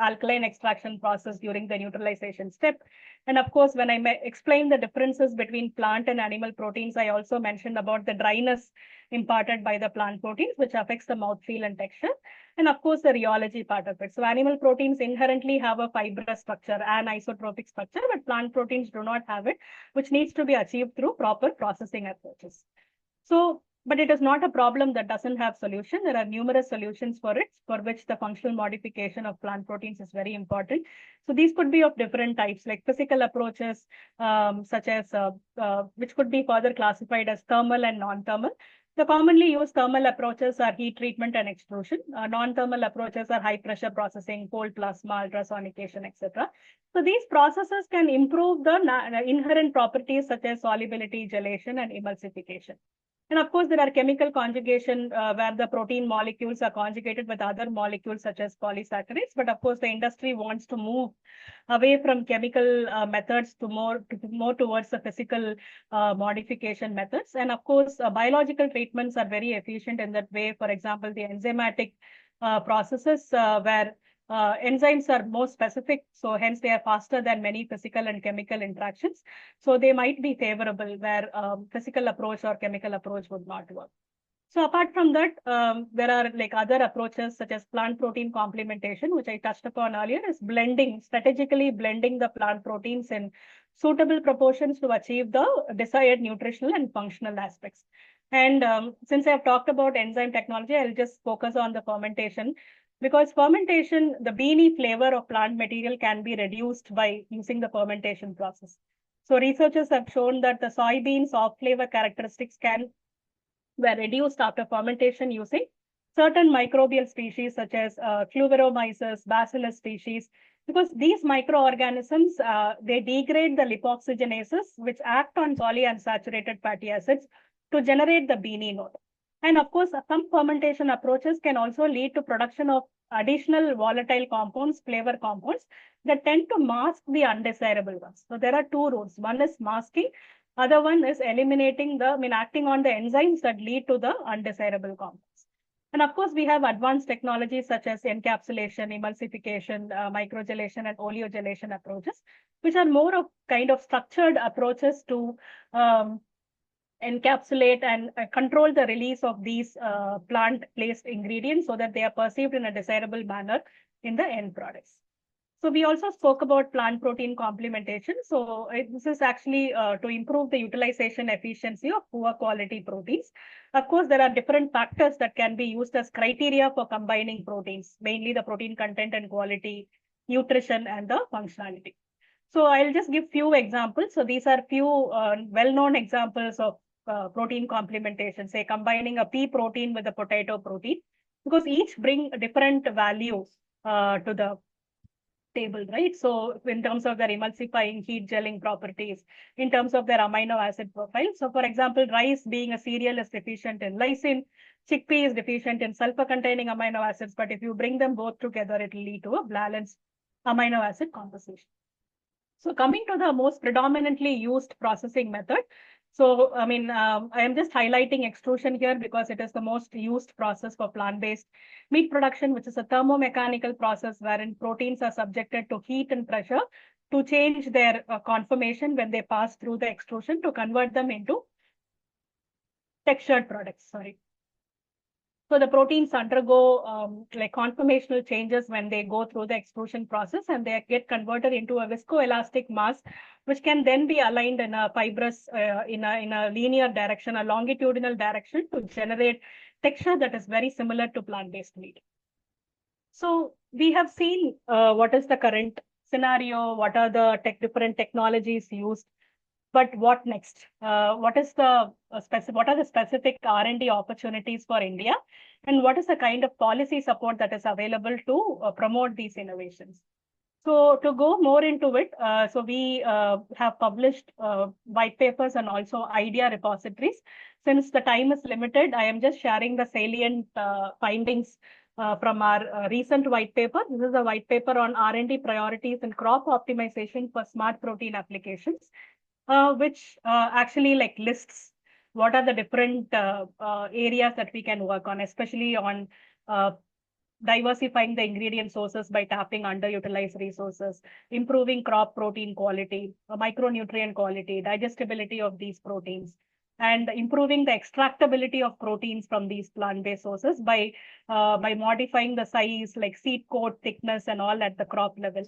alkaline extraction process during the neutralization step. And of course, when I explained the differences between plant and animal proteins, I also mentioned about the dryness imparted by the plant proteins, which affects the mouthfeel and texture. And of course, the rheology part of it. So animal proteins inherently have a fibrous structure, anisotropic structure, but plant proteins do not have it, which needs to be achieved through proper processing approaches. So, but it is not a problem that doesn't have solution. There are numerous solutions for it, for which the functional modification of plant proteins is very important. So these could be of different types, like physical approaches, such as which could be further classified as thermal and non-thermal. The commonly used thermal approaches are heat treatment and extrusion. Non-thermal approaches are high pressure processing, cold plasma, ultrasonication, etc. So these processes can improve the inherent properties such as solubility, gelation, and emulsification. And of course, there are chemical conjugation where the protein molecules are conjugated with other molecules such as polysaccharides. But of course, the industry wants to move away from chemical methods to more towards the physical modification methods. And of course, biological treatments are very efficient in that way. For example, the enzymatic processes where enzymes are more specific, so hence they are faster than many physical and chemical interactions. So they might be favorable where physical approach or chemical approach would not work. So apart from that, there are like other approaches such as plant protein complementation, which I touched upon earlier, is blending, strategically blending the plant proteins in suitable proportions to achieve the desired nutritional and functional aspects. And since I have talked about enzyme technology, I'll just focus on the fermentation. Because fermentation, the beany flavor of plant material can be reduced by using the fermentation process. So researchers have shown that the soybeans off flavor characteristics were reduced after fermentation using certain microbial species such as Cluveromyces, Bacillus species, because these microorganisms, they degrade the lipoxygenases, which act on polyunsaturated fatty acids to generate the beany note. And of course, some fermentation approaches can also lead to production of additional volatile compounds, flavor compounds, that tend to mask the undesirable ones. So there are two routes. One is masking, other one is eliminating acting on the enzymes that lead to the undesirable compounds. And of course, we have advanced technologies such as encapsulation, emulsification, microgelation, and oleogelation approaches, which are more of kind of structured approaches to encapsulate and control the release of these plant-based ingredients so that they are perceived in a desirable manner in the end products. So we also spoke about plant protein complementation. So this is actually to improve the utilization efficiency of poor quality proteins. Of course, there are different factors that can be used as criteria for combining proteins, mainly the protein content and quality, nutrition, and the functionality. So I'll just give few examples. So these are few well-known examples of protein complementation, say combining a pea protein with a potato protein, because each bring different values to the table, right? So in terms of their emulsifying, heat gelling properties, in terms of their amino acid profile. So for example, rice being a cereal is deficient in lysine, chickpea is deficient in sulfur-containing amino acids, but if you bring them both together, it will lead to a balanced amino acid composition. So coming to the most predominantly used processing method. So, I am just highlighting extrusion here because it is the most used process for plant-based meat production, which is a thermomechanical process wherein proteins are subjected to heat and pressure to change their conformation when they pass through the extrusion to convert them into textured products. So the proteins undergo like conformational changes when they go through the extrusion process, and they get converted into a viscoelastic mass, which can then be aligned in a fibrous, in a linear direction, a longitudinal direction, to generate texture that is very similar to plant-based meat. So we have seen what is the current scenario, what are the different technologies used. But what next? What are the specific R&D opportunities for India, and what is the kind of policy support that is available to promote these innovations? So to go more into it, so we have published white papers and also idea repositories. Since the time is limited, I am just sharing the salient findings from our recent white paper. This is a white paper on R&D priorities and crop optimization for smart protein applications, which actually like lists what are the different areas that we can work on, especially on diversifying the ingredient sources by tapping underutilized resources, improving crop protein quality, micronutrient quality, digestibility of these proteins, and improving the extractability of proteins from these plant-based sources by modifying the size, like seed coat thickness and all at the crop level.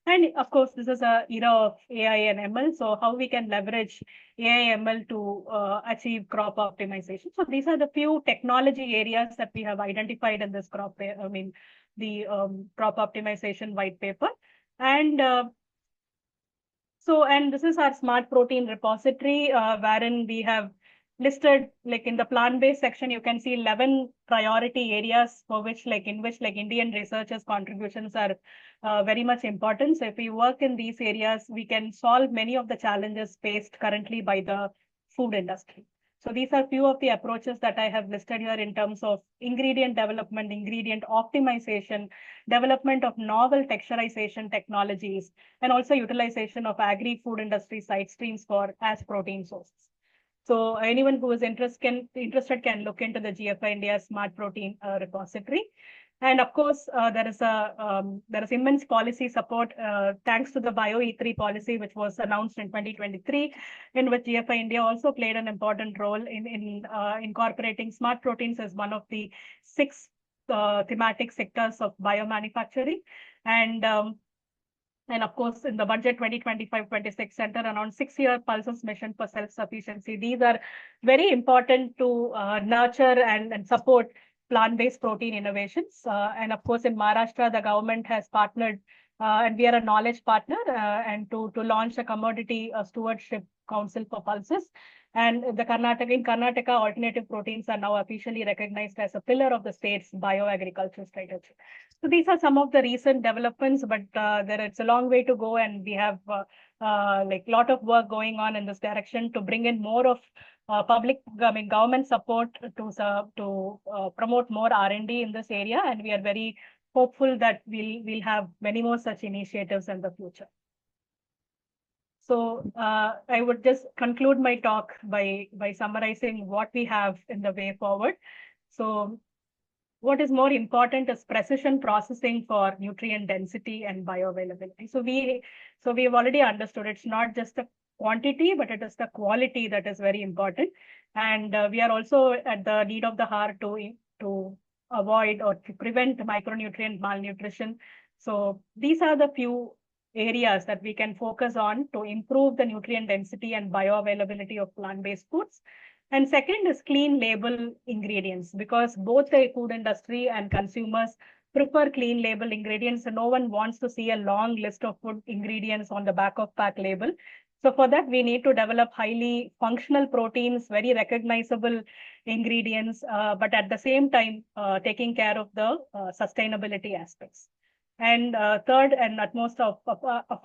And of course, this is a era of AI and ML. So how we can leverage AI ML to achieve crop optimization. So these are the few technology areas that we have identified in this crop optimization white paper. And and this is our smart protein repository, wherein we have listed, like in the plant-based section, you can see 11 priority areas for which Indian researchers' contributions are very much important. So if we work in these areas, we can solve many of the challenges faced currently by the food industry. So these are few of the approaches that I have listed here in terms of ingredient development, ingredient optimization, development of novel texturization technologies, and also utilization of agri-food industry side streams for as protein sources. So anyone who is interested can look into the GFI India Smart Protein repository. And of course, there is immense policy support thanks to the Bio E3 policy, which was announced in 2023, in which GFI India also played an important role in incorporating smart proteins as one of the 6 thematic sectors of biomanufacturing. And of course, in the budget 2025-26 center around 6-year pulses mission for self-sufficiency. These are very important to nurture and support plant-based protein innovations. And of course, in Maharashtra, the government has partnered and we are a knowledge partner and to launch a commodity stewardship council for pulses. And in Karnataka, alternative proteins are now officially recognized as a pillar of the state's bioagriculture strategy. So these are some of the recent developments, but it's a long way to go, and we have like lot of work going on in this direction to bring in more of government support to promote more R&D in this area, and we are very hopeful that we'll have many more such initiatives in the future. So I would just conclude my talk by summarizing what we have in the way forward. So what is more important is precision processing for nutrient density and bioavailability. So we've already understood it's not just the quantity, but it is the quality that is very important. And we are also at the need of the hour to avoid or to prevent micronutrient malnutrition. So these are the few areas that we can focus on to improve the nutrient density and bioavailability of plant-based foods. And second is clean label ingredients, because both the food industry and consumers prefer clean label ingredients, and no one wants to see a long list of food ingredients on the back of pack label. So for that, we need to develop highly functional proteins, very recognizable ingredients, but at the same time, taking care of the sustainability aspects. And third and of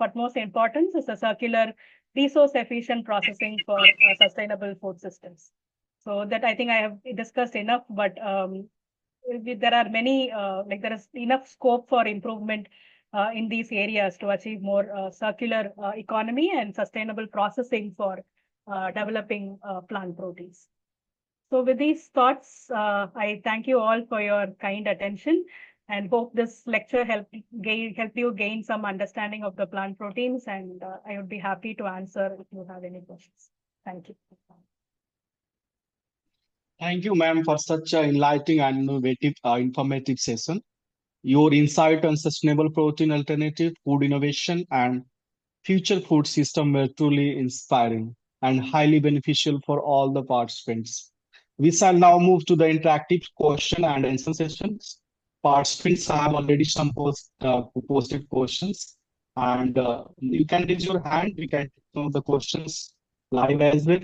utmost importance is a circular resource efficient processing for sustainable food systems. So that I think I have discussed enough, but there are many, there is enough scope for improvement in these areas to achieve more circular economy and sustainable processing for developing plant proteins. So with these thoughts, I thank you all for your kind attention and hope this lecture helped you gain some understanding of the plant proteins, and I would be happy to answer if you have any questions. Thank you. Thank you, ma'am, for such an enlightening and innovative, informative session. Your insight on sustainable protein alternative, food innovation, and future food system were truly inspiring and highly beneficial for all the participants. We shall now move to the interactive question and answer sessions. Participants have already posted questions, and you can raise your hand. We can take some of the questions live as well.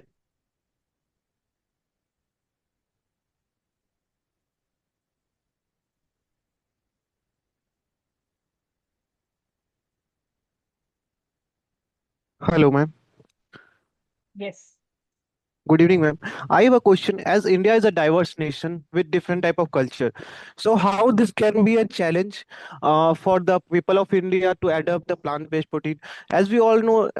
Hello, ma'am. Yes. Good evening, ma'am. I have a question. As India is a diverse nation with different type of culture, so how this can be a challenge for the people of India to adopt the plant-based protein? As we all know,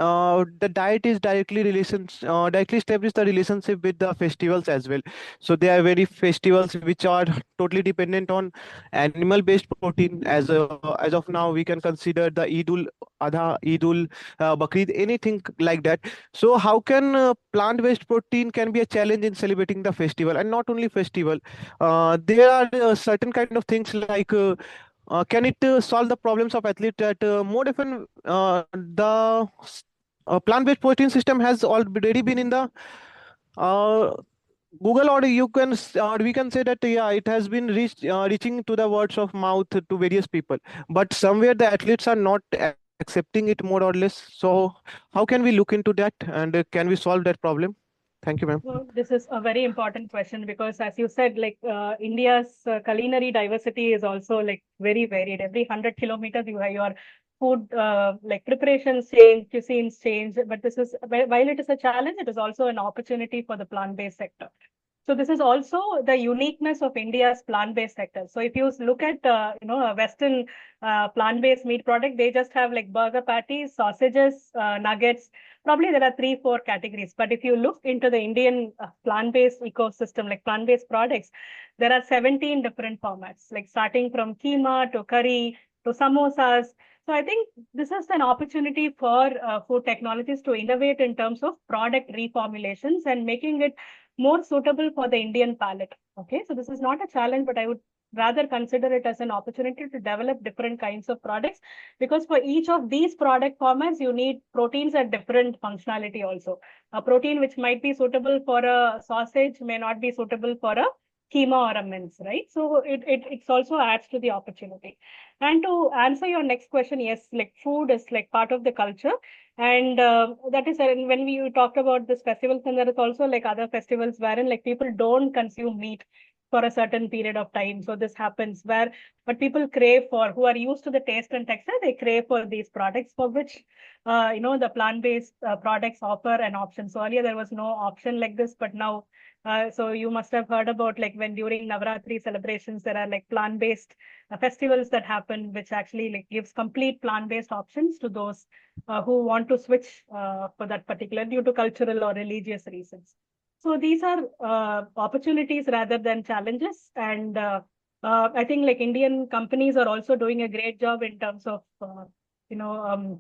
the diet is directly establish the relationship with the festivals as well. So there are very festivals which are totally dependent on animal-based protein. As of now, we can consider the Eid ul Adha, Eid ul Bakrid, anything like that. So how can plant-based protein can be a challenge in celebrating the festival, and not only festival? There are certain kind of things like can it solve the problems of athlete that more often the plant-based protein system has already been in the uh, Google, or we can say that yeah, it has been reaching to the words of mouth to various people, but somewhere the athletes are not accepting it more or less. So how can we look into that, and can we solve that problem? Thank you, ma'am. Well, this is a very important question because, as you said, India's culinary diversity is also very varied. Every 100 kilometers, you have your food like preparations change, cuisines change, but this is, while it is a challenge, it is also an opportunity for the plant-based sector. So this is also the uniqueness of India's plant-based sector. So if you look at a Western plant-based meat product, they just have like burger patties, sausages, nuggets. Probably there are 3, 4 categories. But if you look into the Indian plant-based ecosystem, like plant-based products, there are 17 different formats, like starting from keema to curry to samosas. So I think this is an opportunity for food technologists to innovate in terms of product reformulations and making it more suitable for the Indian palate. Okay, so this is not a challenge, but I would rather consider it as an opportunity to develop different kinds of products, because for each of these product formats, you need proteins at different functionality also. A protein which might be suitable for a sausage may not be suitable for a keema or a mince, right? So it also adds to the opportunity. And to answer your next question, yes, like food is like part of the culture. And that is when we talked about this festivals, and there is also like other festivals wherein like people don't consume meat for a certain period of time. So this happens where, but people crave for, who are used to the taste and texture, they crave for these products for which, the plant-based products offer an option. So earlier there was no option like this, but now, so you must have heard about like when during Navratri celebrations, there are like plant-based festivals that happen, which actually like gives complete plant-based options to those who want to switch for that particular due to cultural or religious reasons. So these are opportunities rather than challenges. And I think like Indian companies are also doing a great job in terms of,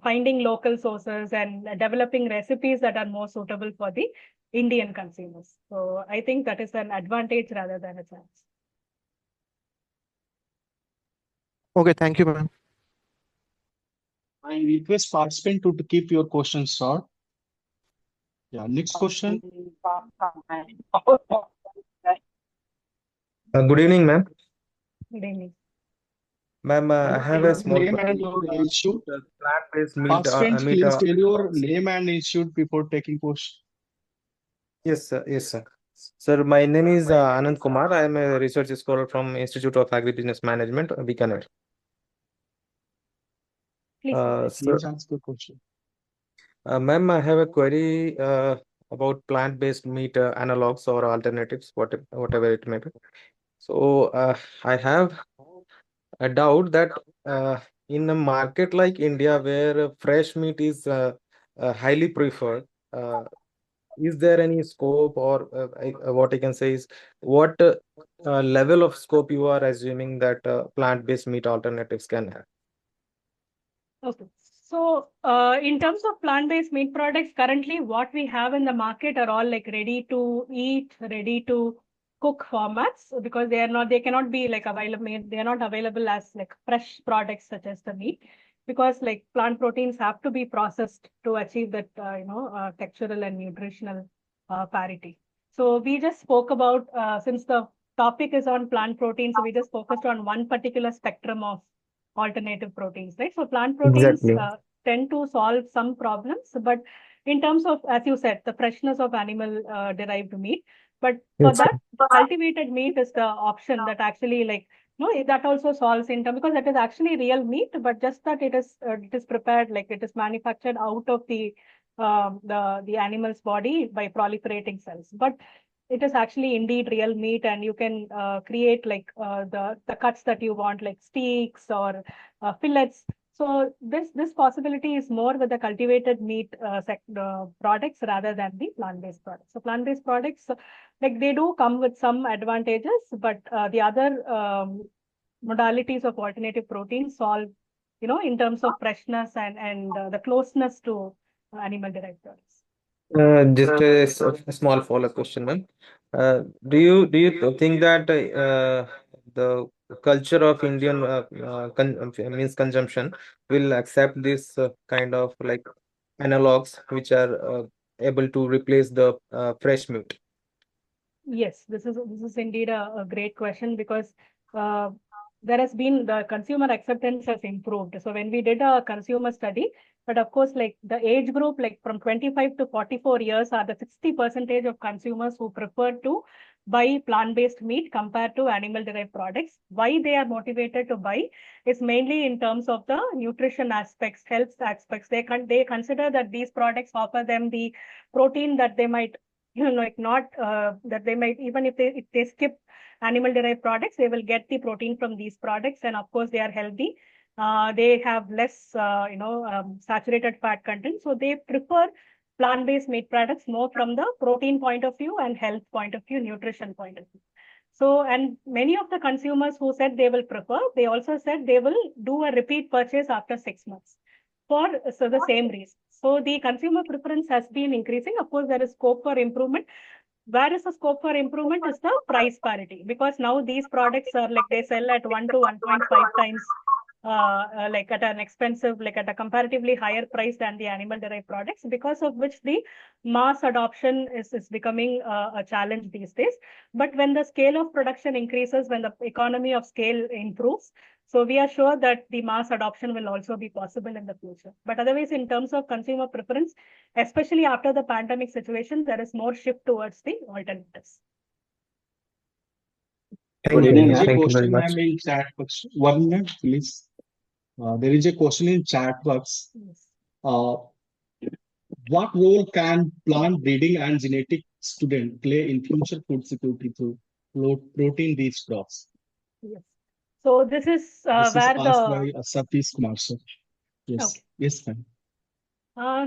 finding local sources and developing recipes that are more suitable for the Indian consumers. So I think that is an advantage rather than a challenge. Okay, thank you, ma'am. I request participant to keep your questions short. Yeah, next question. Good evening, ma'am. Good evening. Ma'am, I have a small Name question. and your institute. The plant-based Participants, meat. please tell your name and institute before taking question. Yes, sir. Yes, sir. Sir, my name is Anand Kumar. I am a research scholar from Institute of Agribusiness Management, Bikaner. Please. Sir, Please ask the question. ma'am, I have a query about plant-based meat analogs or alternatives, whatever it may be. So, I have a doubt that in a market like India, where fresh meat is highly preferred, is there any scope, or what I can say is, what level of scope you are assuming that plant-based meat alternatives can have? Okay. So, in terms of plant-based meat products, currently what we have in the market are all like ready to eat, ready to cook formats, because they cannot be like available, they are not available as like fresh products such as the meat, because like plant proteins have to be processed to achieve that, textural and nutritional parity. So we just spoke about, since the topic is on plant proteins, so we just focused on one particular spectrum of alternative proteins, right? So plant proteins Exactly. tend to solve some problems, but in terms of, as you said, the freshness of animal derived meat, but for Yes, that, sir. cultivated meat is the option that actually like, that also solves in terms, because that is actually real meat, but just that it is prepared, like it is manufactured out of the animal's body by proliferating cells. But it is actually indeed real meat, and you can create like the cuts that you want, like steaks or fillets. So this possibility is more with the cultivated meat products rather than the plant-based products. So plant-based products, like they do come with some advantages, but the other modalities of alternative proteins solve, in terms of freshness and the closeness to animal-derived products. Just a small follow-up question, ma'am. Do you think that the culture of Indian means consumption will accept this kind of like analogs which are able to replace the fresh meat? Yes, this is indeed a great question, because uh, there has been, the consumer acceptance has improved. So when we did a consumer study, but of course, like the age group, like from 25 to 44 years are the 60% of consumers who prefer to buy plant-based meat compared to animal-derived products. Why they are motivated to buy is mainly in terms of the nutrition aspects, health aspects. They consider that these products offer them the protein that they might, like not that they might, even if they skip animal-derived products, they will get the protein from these products, and of course they are healthy. They have less, saturated fat content, so they prefer plant-based meat products more from the protein point of view and health point of view, nutrition point of view. So, and many of the consumers who said they will prefer, they also said they will do a repeat purchase after 6 months for the same reason. So the consumer preference has been increasing. Of course, there is scope for improvement. Where is the scope for improvement is the price parity, because now these products are like they sell at 1 to 1.5 times like at an expensive, like at a comparatively higher price than the animal derived products, because of which the mass adoption is becoming a challenge these days. But when the scale of production increases, when the economy of scale improves, so we are sure that the mass adoption will also be possible in the future. But otherwise, in terms of consumer preference, especially after the pandemic situation, there is more shift towards the alternatives. Thank There you. is a Thank you very question, much. ma'am, in chat box. 1 minute, please. There is a question in chat box. Yes. What role can plant breeding and genetic student play in future food security through protein-rich crops? Yes. So this is This is where asked the by Satish Kumar, sir. Yes, okay. yes, ma'am.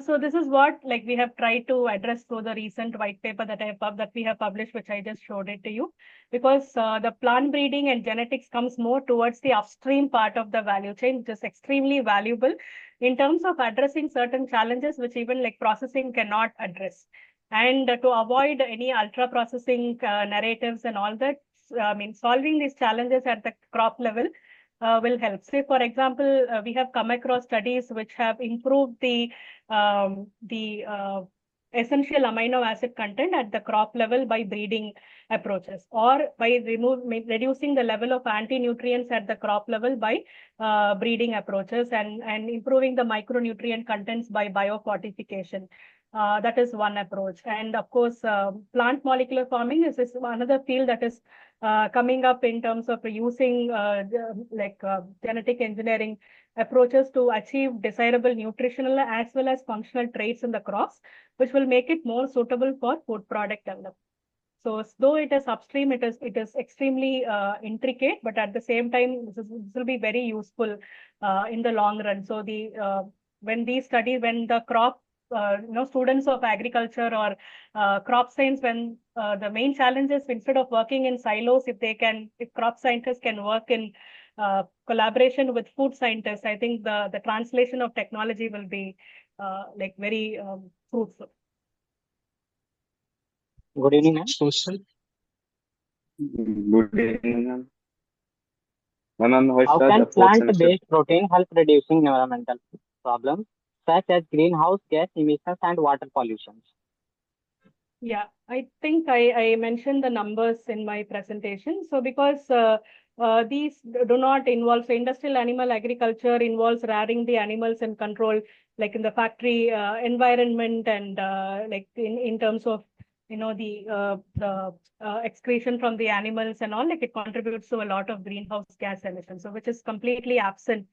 So this is what like we have tried to address through the recent white paper that we have published, which I just showed it to you, because the plant breeding and genetics comes more towards the upstream part of the value chain, which is extremely valuable in terms of addressing certain challenges which even like processing cannot address. And to avoid any ultra processing narratives and all that, I mean, solving these challenges at the crop level will help. Say, for example, we have come across studies which have improved the essential amino acid content at the crop level by breeding approaches, or by reducing the level of anti-nutrients at the crop level by breeding approaches, and improving the micronutrient contents by biofortification. That is one approach. And of course, plant molecular farming is another field that is coming up in terms of using genetic engineering approaches to achieve desirable nutritional as well as functional traits in the crops, which will make it more suitable for food product development. So though it is upstream, it is extremely intricate, but at the same time, this will be very useful in the long run. So when the crop students of agriculture or crop science, when the main challenge is, instead of working in silos, if crop scientists can work in collaboration with food scientists, I think the translation of technology will be very fruitful. Good evening, ma'am. Next question. Good evening, ma'am. Ma'am, How the can fourth semester. plant-based protein help reducing environmental problems such as greenhouse gas emissions and water pollution? Yeah, I think I mentioned the numbers in my presentation. So because these do not involve, so industrial animal agriculture involves rearing the animals and control, like in the factory environment, and like in terms of the excretion from the animals and all, like it contributes to a lot of greenhouse gas emissions, so which is completely absent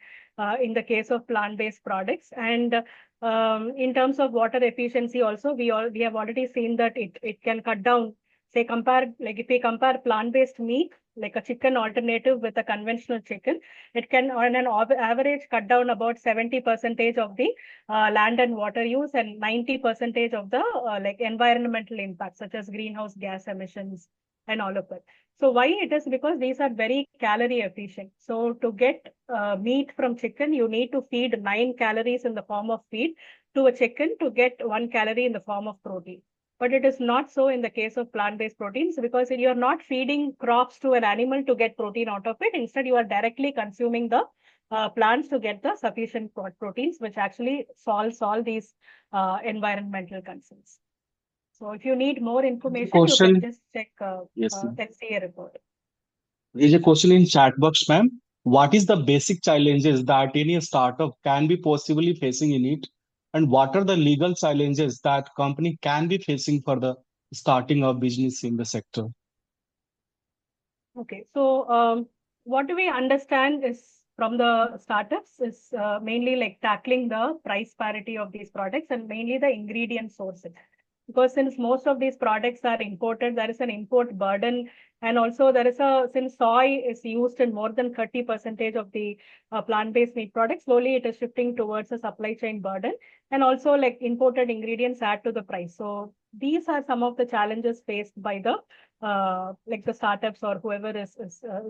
in the case of plant-based products. And in terms of water efficiency also, we have already seen that it can cut down, say if we compare plant-based meat, like a chicken alternative with a conventional chicken, it can on an average cut down about 70% of the land and water use, and 90% of the environmental impacts such as greenhouse gas emissions and all of it. So why it is? Because these are very calorie efficient. So to get meat from chicken, you need to feed 9 calories in the form of feed to a chicken to get 1 calorie in the form of protein. But it is not so in the case of plant-based proteins, because you're not feeding crops to an animal to get protein out of it. Instead, you are directly consuming the plants to get the sufficient proteins, which actually solves all these environmental concerns. So if you need more information, you can just check Yes, ma'am. FCA report. There is a question in chat box, ma'am. What is the basic challenges that any startup can be possibly facing in it? And what are the legal challenges that company can be facing for the starting of business in the sector? Okay, so what do we understand is from the startups is mainly like tackling the price parity of these products and mainly the ingredient sourcing. Because since most of these products are imported, there is an import burden, and also there is since soy is used in more than 30% of the plant-based meat products, slowly it is shifting towards a supply chain burden, and also like imported ingredients add to the price. So these are some of the challenges faced by the like the startups or whoever is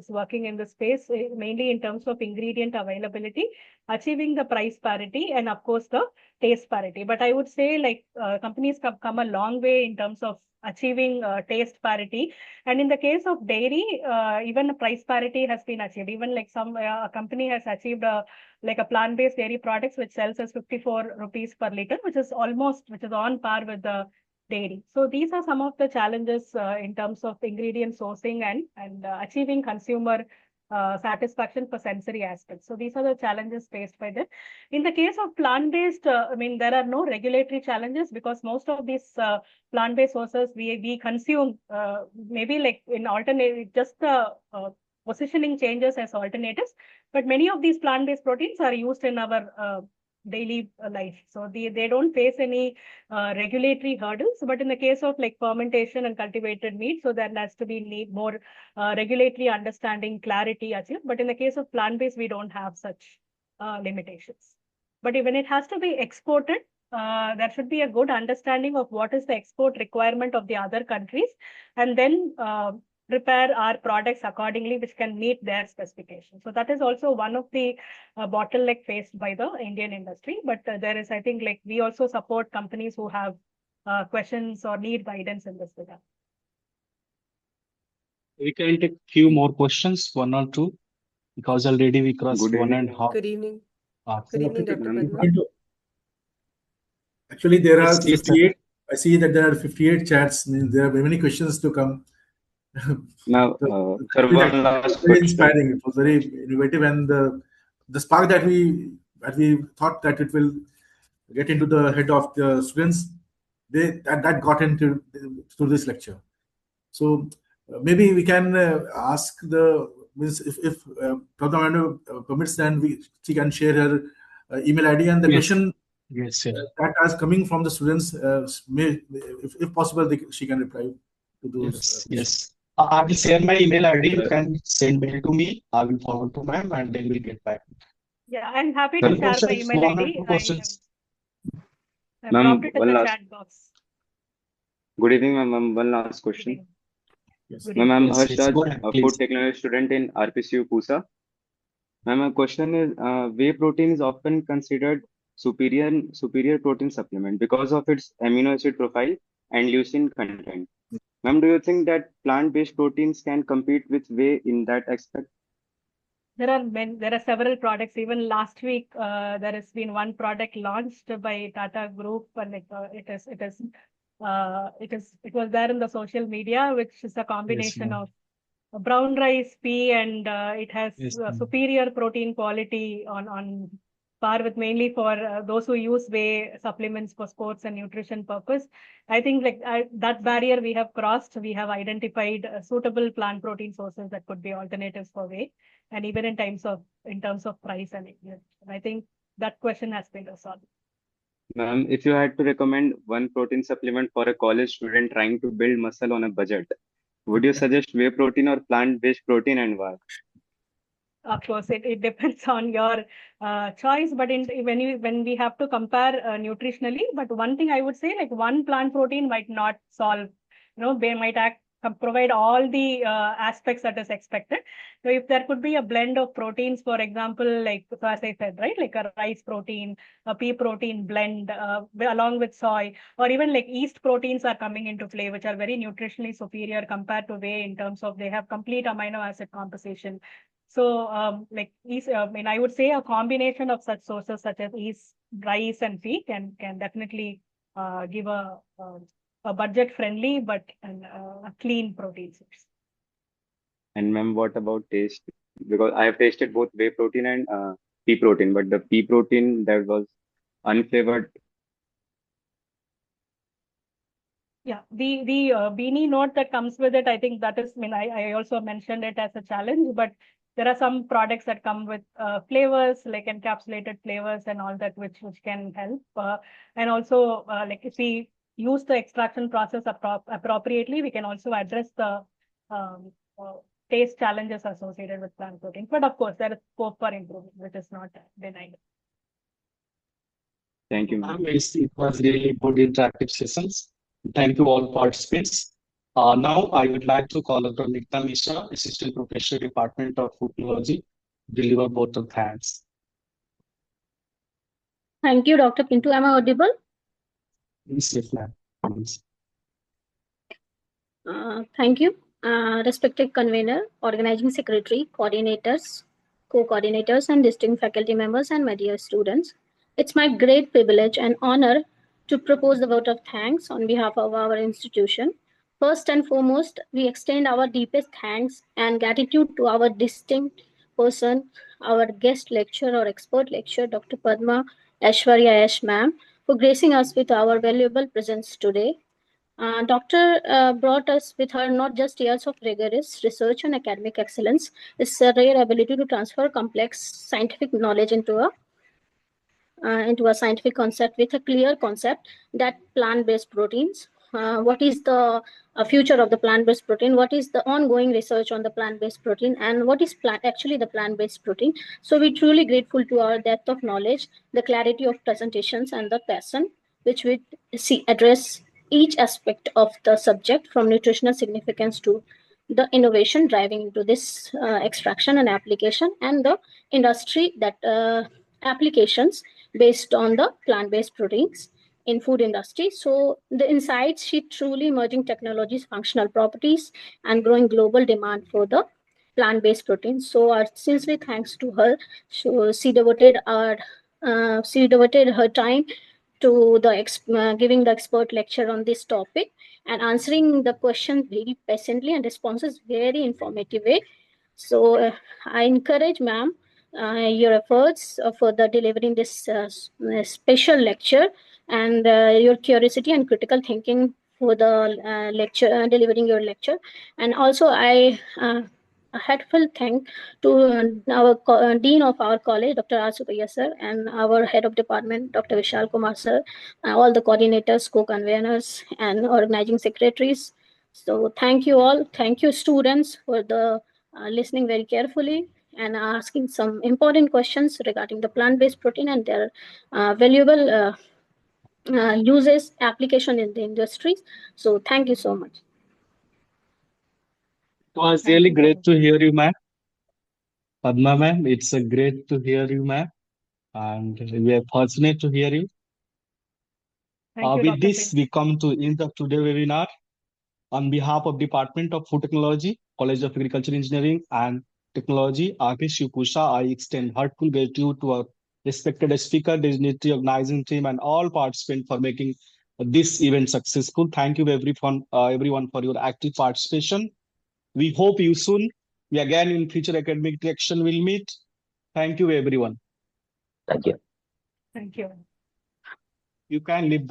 working in the space, mainly in terms of ingredient availability, achieving the price parity, and of course the taste parity. But I would say like companies have come a long way in terms of achieving taste parity. And in the case of dairy, even price parity has been achieved. Even like some a company has achieved like a plant-based dairy products which sells as 54 rupees per liter, which is on par with the dairy. So these are some of the challenges in terms of ingredient sourcing and achieving consumer satisfaction for sensory aspects. So these are the challenges faced by them. In the case of plant-based, I mean, there are no regulatory challenges because most of these plant-based sources we consume maybe like in alternate, just the positioning changes as alternatives, but many of these plant-based proteins are used in our daily life. So they don't face any regulatory hurdles. But in the case of like fermentation and cultivated meat, so there has to be need more regulatory understanding, clarity achieved. But in the case of plant-based, we don't have such limitations. But when it has to be exported, there should be a good understanding of what is the export requirement of the other countries, and then prepare our products accordingly, which can meet their specifications. So that is also one of the bottleneck faced by the Indian industry. But there is, I think, like we also support companies who have questions or need guidance in this regard. We can take few more questions, one or two, because already we crossed Good one evening. and a half. Good evening. hours. Good evening, Dr. Ma'am, Padma. Actually, there are Yes, yes, sir. 58. I see that there are 58 chats. Means there are many questions to come. now, sir, Actually, one that last was very question. inspiring. It was very innovative, and the spark that we thought that it will get into the head of the students, that got into through this lecture. So maybe we can ask the means if Padma permits, then she can share her email ID and the Yes. question Yes, sir. that is coming from the students. If possible, she can reply to those. Yes, yes. I will share my email ID. You can send mail to me. I will forward to ma'am, and then we'll get back. Yeah, I'm happy Sir, to share my Questions, email one or ID. two questions. I've Ma'am, dropped it in one the last. chat box. Good evening, ma'am. One last question. Yes. Good Ma'am, evening. I'm Yes, Harsh yes. Raj, Go ahead, a please. food technology student in RPCAU Pusa. Ma'am, my question is, whey protein is often considered superior protein supplement because of its amino acid profile and leucine content. Ma'am, do you think that plant-based proteins can compete with whey in that aspect? There are several products. Even last week, there has been one product launched by Tata Group, and it was there in the social media, which is a combination ma'am. of brown rice, pea, and it has Yes, ma'am. superior protein quality on par with mainly for those who use whey supplements for sports and nutrition purpose. I think like that barrier we have crossed. We have identified suitable plant protein sources that could be alternatives for whey, and even in terms of price and I think that question has been resolved. Ma'am, if you had to recommend one protein supplement for a college student trying to build muscle on a budget, would you suggest whey protein or plant-based protein and why? Of course, it depends on your choice, but when we have to compare nutritionally, but one thing I would say, like one plant protein might not solve, they might provide all the aspects that is expected. So if there could be a blend of proteins, for example, like so as I said, right, like a rice protein, a pea protein blend along with soy, or even like yeast proteins are coming into play, which are very nutritionally superior compared to whey in terms of they have complete amino acid composition. So, I would say a combination of such sources such as yeast, rice, and pea can definitely give a budget-friendly but a clean protein source. And ma'am, what about taste? Because I have tasted both whey protein and pea protein, but the pea protein that was unflavored. Yeah, the beanie note that comes with it, I think that is, I mean, I also mentioned it as a challenge, but there are some products that come with flavors, like encapsulated flavors and all that, which can help. And also, like if we use the extraction process appropriately, we can also address the um, uh, taste challenges associated with plant protein. But of course, there is scope for improvement, which is not denied. Thank you, ma'am. It was really good interactive sessions. Thank you all participants. Now I would like to call upon Nikta Mishra, Assistant Professor, Department of Food Technology, deliver vote of thanks. Thank you, Dr. Pinto. Am I audible? Please, yes, ma'am. Please. Thank you. Respected convener, organizing secretary, coordinators, co-coordinators, and distinct faculty members, and my dear students. It's my great privilege and honor to propose the vote of thanks on behalf of our institution. First and foremost, we extend our deepest thanks and gratitude to our distinct person, our guest lecturer or expert lecturer, Dr. Padma Ishwarya S, ma'am, for gracing us with our valuable presence today. Doctor brought us with her not just years of rigorous research and academic excellence, it's a rare ability to transfer complex scientific knowledge into a scientific concept with a clear concept that plant-based proteins. What is the future of the plant-based protein? What is the ongoing research on the plant-based protein? And what is actually the plant-based protein? So we're truly grateful to our depth of knowledge, the clarity of presentations, and the passion which we address each aspect of the subject from nutritional significance to the innovation driving into this extraction and application and the industry that applications based on the plant-based proteins in food industry. So the insights, she truly emerging technologies, functional properties, and growing global demand for the plant-based proteins. So our sincere thanks to her. So she devoted her time to the giving the expert lecture on this topic and answering the question very patiently and responses very informative way. So I encourage ma'am your efforts for the delivering this special lecture and your curiosity and critical thinking for the lecture, delivering your lecture. And also I a heartfelt thank to our dean of our college, Dr. Asupaya sir, and our head of department, Dr. Vishal Kumar sir, all the coordinators, co-conveners, and organizing secretaries. So thank you all. Thank you, students, for the listening very carefully and asking some important questions regarding the plant-based protein and their valuable uses, application in the industries. So thank you so much. It was really great to hear you, ma'am. Padma, ma'am, it's great to hear you, ma'am. And we are fortunate to hear you. Thank you, With Dr. this, Pinto. we come to end of today's webinar. On behalf of Department of Food Technology, College of Agriculture Engineering and Technology, RPCAU Pusa, I extend heartfelt gratitude to our respected speaker, dignitary, organizing team, and all participants for making this event successful. Thank you, everyone, for your active participation. We hope you soon. We again in future academic direction will meet. Thank you, everyone. Thank you. Thank you. You can leave the